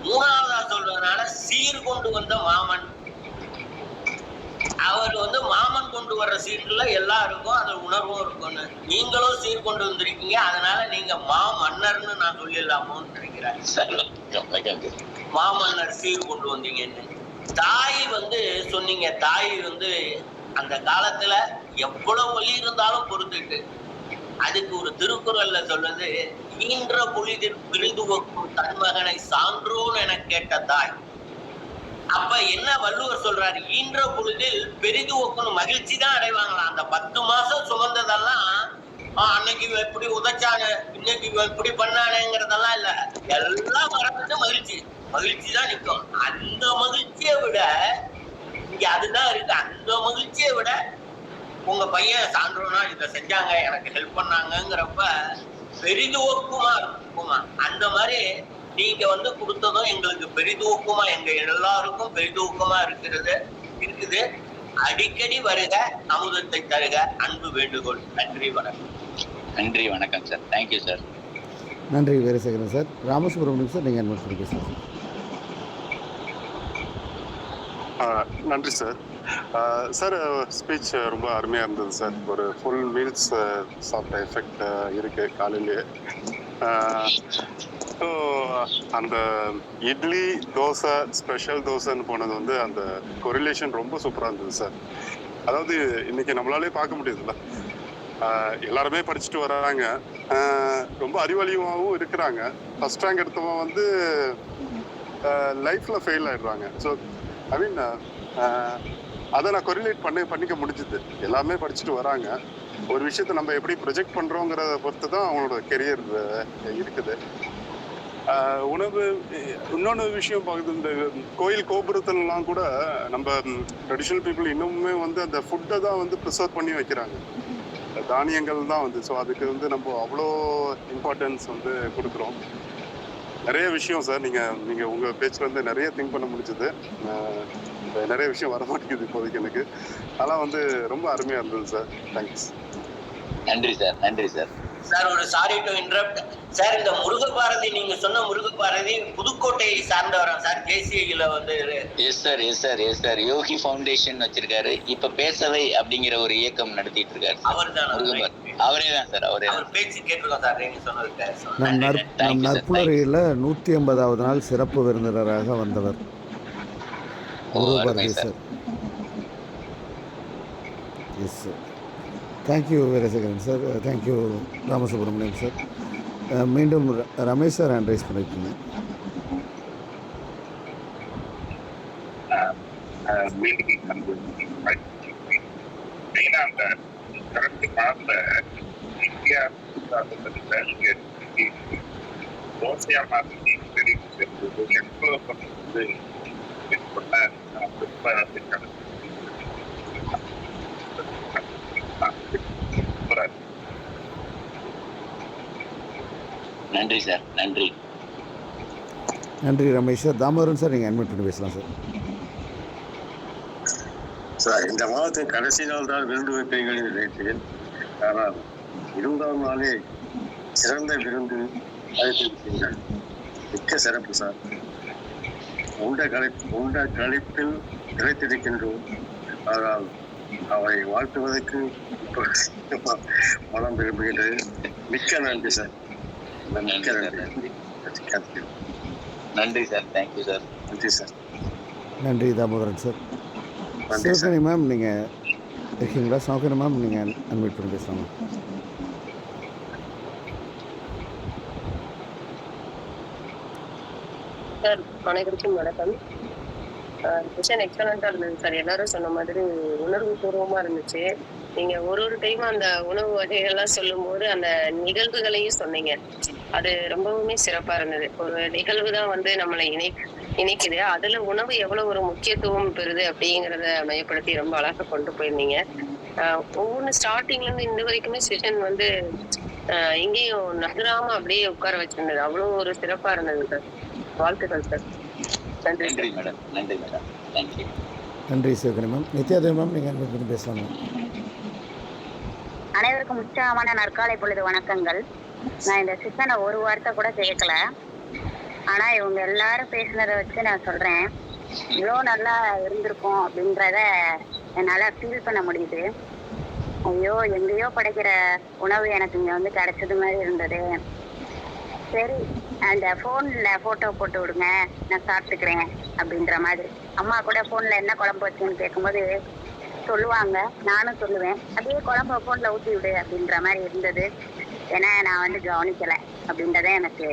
மூணாவதா சொல்றதுனால சீர் கொண்டு வந்த மாமன். அவர் வந்து மாமன் கொண்டு வர்ற சீர்ல எல்லாம் இருக்கும், அது உணர்வும் இருக்கும்னு. நீங்களும் சீர் கொண்டு வந்திருக்கீங்க, அதனால நீங்க மாமன்னர்னு நான் சொல்லிடலாமோன்னு நினைக்கிறேன். மாமன்னர் சீர் கொண்டு வந்தீங்கன்னு. தாய் வந்து சொன்னீங்க, தாய் வந்து அந்த காலத்துல எவ்வளவு வலி இருந்தாலும் பொறுத்துட்டு, அதுக்கு ஒரு திருக்குறள்ல சொல்றது, ஈன்ற பொழுதில் பிரிதுவக்கும் தன்மகனை சான்றோன்னு என கேட்ட தாய். அப்ப என்ன வள்ளுவர் சொல்றாரு, ஈன்ற பொழுதில் பெரிதுவக்கும் மகிழ்ச்சி தான் அடைவாங்களாம். அந்த 10 மாசம் சுமந்ததெல்லாம் அன்னைக்கு எப்படி உதைச்சாங்க, இன்னைக்கு எப்படி பண்ணானுங்கிறதெல்லாம் இல்ல, எல்லாம் மறந்துட்டு மகிழ்ச்சி தான் நிற்கும். அந்த மகிழ்ச்சியை விட இங்க அதுதான் இருக்கு. அந்த மகிழ்ச்சியை விட உங்க பையன் சான்றோனா இதை செஞ்சாங்க, எனக்கு ஹெல்ப் பண்ணாங்கிறப்ப பெரிதுவக்குமா இருக்குமா. அந்த மாதிரி நீங்க வந்து கொடுத்ததும் எங்களுக்கு பெரிதூக்கமா, எங்க எல்லாருக்கும் பெரிதூக்கமா இருக்குது. அடிக்கடி வருக, அமுதத்தை தருக, அன்பு வேண்டுகோள். நன்றி, வணக்கம். நன்றி, வணக்கம் சார். Thank you sir. நன்றி வீரசேகரன் சார். ராமசுப்ரமணியம் சார், நீங்கள் அன்மியூட் பண்ணி பேசலாம் சார். நன்றி சார். சார் ஸ்பீச் ரொம்ப அருமையாக இருந்தது சார். ஒரு ஃபுல் மீல்ஸ் சாப்பிட்ட எஃபெக்ட் இருக்கு காலையிலேயே. ஸோ அந்த இட்லி தோசை ஸ்பெஷல் தோசைன்னு போனது வந்து அந்த கொரிலேஷன் ரொம்ப சூப்பராக இருந்தது சார். அதாவது இன்னைக்கு நம்மளாலே பார்க்க முடியுதுல்ல, எல்லாருமே படிச்சுட்டு வர்றாங்க, ரொம்ப அறிவாளியாகவும் இருக்கிறாங்க. ஃபர்ஸ்ட் ரேங்க் எடுத்தவங்க வந்து லைஃப்ல ஃபெயில் ஆயிடுறாங்க. ஸோ ஐ மீன் அதை நான் கொரிலேட் பண்ணிக்க முடிஞ்சுது. எல்லாமே படிச்சுட்டு வராங்க. ஒரு விஷயத்த நம்ம எப்படி ப்ரொஜெக்ட் பண்றோங்கிறத பொறுத்து தான் அவங்களோட கெரியர் இருக்குது. உணவு இன்னொன்று விஷயம் பார்க்குது, இந்த கோயில் கோபுரத்துலலாம் கூட நம்ம ட்ரெடிஷ்னல் பீப்புள் இன்னுமே வந்து அந்த ஃபுட்டை தான் வந்து ப்ரிசர்வ் பண்ணி வைக்கிறாங்க. தானியங்கள் தான் வந்து. ஸோ அதுக்கு வந்து நம்ம அவ்வளோ இம்பார்ட்டன்ஸ் வந்து கொடுக்குறோம். நிறைய விஷயம் சார், நீங்கள் உங்கள் பேச்சில் வந்து நிறைய திங்க் பண்ண முடிஞ்சது. நிறைய விஷயம் வர மாட்டேங்குது இப்போதைக்கு எனக்கு. அதெல்லாம் வந்து ரொம்ப அருமையாக இருந்தது சார். தேங்க்ஸ். நன்றி சார். நன்றி சார். சார், ஒரு சாரி டு இன்டரப்ட் சார். இந்த முருகபாரதி, நீங்க சொன்ன முருகபாரதி புதுக்கோட்டையை சார்ந்தவரா சார்? ஜேசிஐல வந்து எஸ் சார். யோகி ஃபவுண்டேஷன் வச்சிருக்காரு. இப்ப பேசவை அப்படிங்கிற ஒரு இயக்கம் நடத்திட்டு இருக்காரு. அவரே தான் சார். அவர் பேச்சு கேட்டுருக்கோம் சார், நீங்க சொன்னதுக்கு. நம் நற்புலரியில் 150வது நாள் சிறப்பு விருந்தினராக வந்தவர் Murugabharathi sir. Yes sir. Thank you Veerasekaran sir. Thank you Ramasubramaniam sir. மீண்டும் ரமேஷ் சார் ஹேண்ட் ரைஸ் பண்ணியிருக்கீங்க. நன்றி சார். நன்றி ரமேஷ் சார். தாமோதரன் சார், நீங்கள் அட்மிட் பண்ணி பேசலாம் சார். சார், இந்த மாதத்தின் கடைசி நாள் தான் விருந்து வைப்பீர்கள் என்று நினைத்தேன். ஆனால் 20ஆம் நாளே சிறந்த விருந்து அழைத்திருக்கிறீர்கள். மிக்க சிறப்பு சார். உண்ட கழிப்பில் கிடைத்திருக்கின்றோம். ஆனால் அவரை வாழ்த்துவதற்கு மனம் விரும்புகின்றது. மிக்க நன்றி சார். மிக்க நன்றி. நன்றி சார். Thank you sir. நன்றி சார். நன்றி தாமோதரன் சார். சிவகணி மேம், நீங்கள் இருக்கீங்களா? சிவகணி மேம், நீங்கள் அன்மியூட் பண்ணி பேசலாம். சார், அனைவருக்கும் வணக்கம். செஷன் எக்ஸலண்ட்டாக இருந்தது சார். எல்லாரும் சொன்ன மாதிரி உணர்வு பூர்வமாக இருந்துச்சு. நீங்கள் ஒரு டைம் அந்த உணவு வகைகள்லாம் சொல்லும்போது அந்த நிகழ்வுகளையும் சொன்னீங்க. அது ரொம்பவுமே சிறப்பாக இருந்தது. ஒரு நிகழ்வு தான் வந்து நம்மளை இணைக்குது. அதில் உணவு எவ்வளோ ஒரு முக்கியத்துவம் பெறுது அப்படிங்கிறத மையப்படுத்தி ரொம்ப அழகாக கொண்டு போயிருந்தீங்க. ஒவ்வொன்று ஸ்டார்டிங்லேருந்து இந்த வரைக்குமே செஷன் வந்து எங்கேயும் நகராமல் அப்படியே உட்கார வச்சிருந்தது. அவ்வளோ ஒரு சிறப்பாக இருந்தது சார். வாழ்த்துக்கள் சார். நன்றி மேடம். தேங்க்யூ. நன்றி சிவகணி மேம். நித்யாதேவி மேம், நீங்கள் அன்மியூட் பண்ணி பேசலாம் மேம். அனைவருக்கும் உற்சாகமான நற்காலை பொழுது வணக்கங்கள். நான் இந்த செஷனை ஒரு வார்த்தை கூட கேட்கல. ஆனா இவங்க எல்லாரும் பேசுனதை வச்சு நான் சொல்றேன், இவ்வளோ நல்லா இருந்திருக்கும் அப்படின்றத என்னால ஃபீல் பண்ண முடியுது. ஐயோ, எங்கேயோ படைக்கிற உணவு எனக்கு இங்க வந்து கிடைச்சது மாதிரி இருந்தது. சரி, அந்த போன்ல போட்டோ போட்டு விடுங்க, நான் சாப்பிட்டுக்கிறேன் அப்படின்ற மாதிரி. அம்மா கூட போன்ல என்ன குழம்பு வச்சுன்னு கேட்கும்போது சொல்லுவாங்க, நானும் சொல்லுவேன், அப்படியே குழம்பு போன்ல ஊற்றி விடு அப்படின்ற மாதிரி இருந்தது. ஏன்னா நான் வந்து கவனிக்கல அப்படின்றத எனக்கு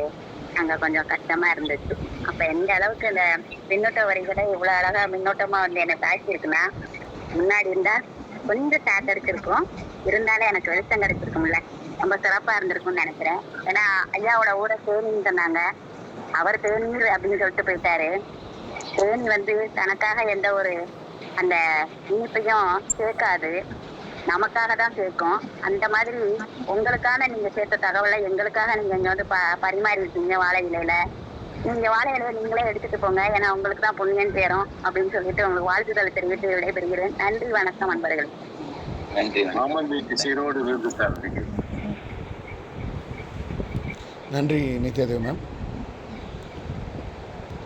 அங்க கொஞ்சம் கஷ்டமா இருந்துச்சு. அப்ப எந்த அளவுக்கு அந்த மின்னோட்ட வரிகளை இவ்வளவு அழகா மின்னோட்டமா வந்து எனக்கு தாக்கியிருக்குன்னா, முன்னாடி இருந்தா கொஞ்சம் சேட் அடிச்சிருக்கும், இருந்தாலும் எனக்கு வெளிச்சம் கிடைச்சிருக்கும்ல, ரொம்ப சிறப்பா இருந்திருக்கும்னு நினைக்கிறேன். ஏன்னா ஐயாவோட ஊட தேனின்னு சொன்னாங்க. அவர் தேநீர் அப்படின்னு சொல்லிட்டு போயிட்டாரு. தேனி வந்து தனக்காக எந்த ஒரு அந்த இனிப்பையும் சேர்க்காது, நமக்காக தான் சேர்க்கும். அந்த மாதிரி உங்களுக்கான நீங்க சேர்த்த தகவலை எங்களுக்காக நீங்க இங்க வந்து பரிமாறி இருக்கீங்க வாழை இலையில. நீங்க வாழை இலையை நீங்களே எடுத்துட்டு போங்க, ஏன்னா உங்களுக்கு தான் புண்ணியம் சேரும் அப்படின்னு சொல்லிட்டு உங்களுக்கு வாழ்த்துக்களை தெரிவித்து விடைபெறுகிறேன். நன்றி, வணக்கம் அன்பர்கள். நன்றி. மாமன் வீட்டு சீரோடு விருது சார். நன்றி நித்யாதேவி மேம்.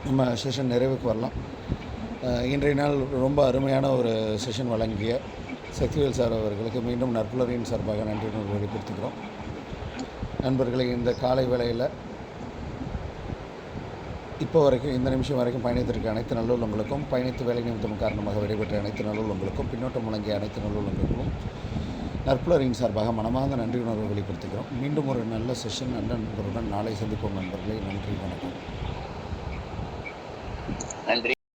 நம்ம செஷன் நிறைவுக்கு வரலாம். இன்றைய நாள் ரொம்ப அருமையான ஒரு செஷன் வழங்கிய சக்திவேல் சார் அவர்களுக்கு மீண்டும் நற்புலரின் சார்பாக நன்றி வெளிப்படுத்துகிறோம். நண்பர்களை, இந்த காலை வேளையில் இப்போ வரைக்கும் இந்த நிமிஷம் வரைக்கும் பயணித்திருக்க அனைத்து நல்லுள்ளங்களுக்கும், பயணித்து வேலை நிமித்தம் காரணமாக விடைபெற்ற அனைத்து நல்லுள்ளங்களுக்கும், பின்னோட்டம் முழங்கிய அனைத்து நல்லுள்ளங்களுக்கும் நற்புலரின் சார்பாக மனமார்ந்த நன்றி உணர்வை வெளிப்படுத்துகிறோம். மீண்டும் ஒரு நல்ல செஷன் நல்ல நண்பருடன் நாளை சந்திப்போம் நண்பர்களே. நன்றி, வணக்கம். நன்றி.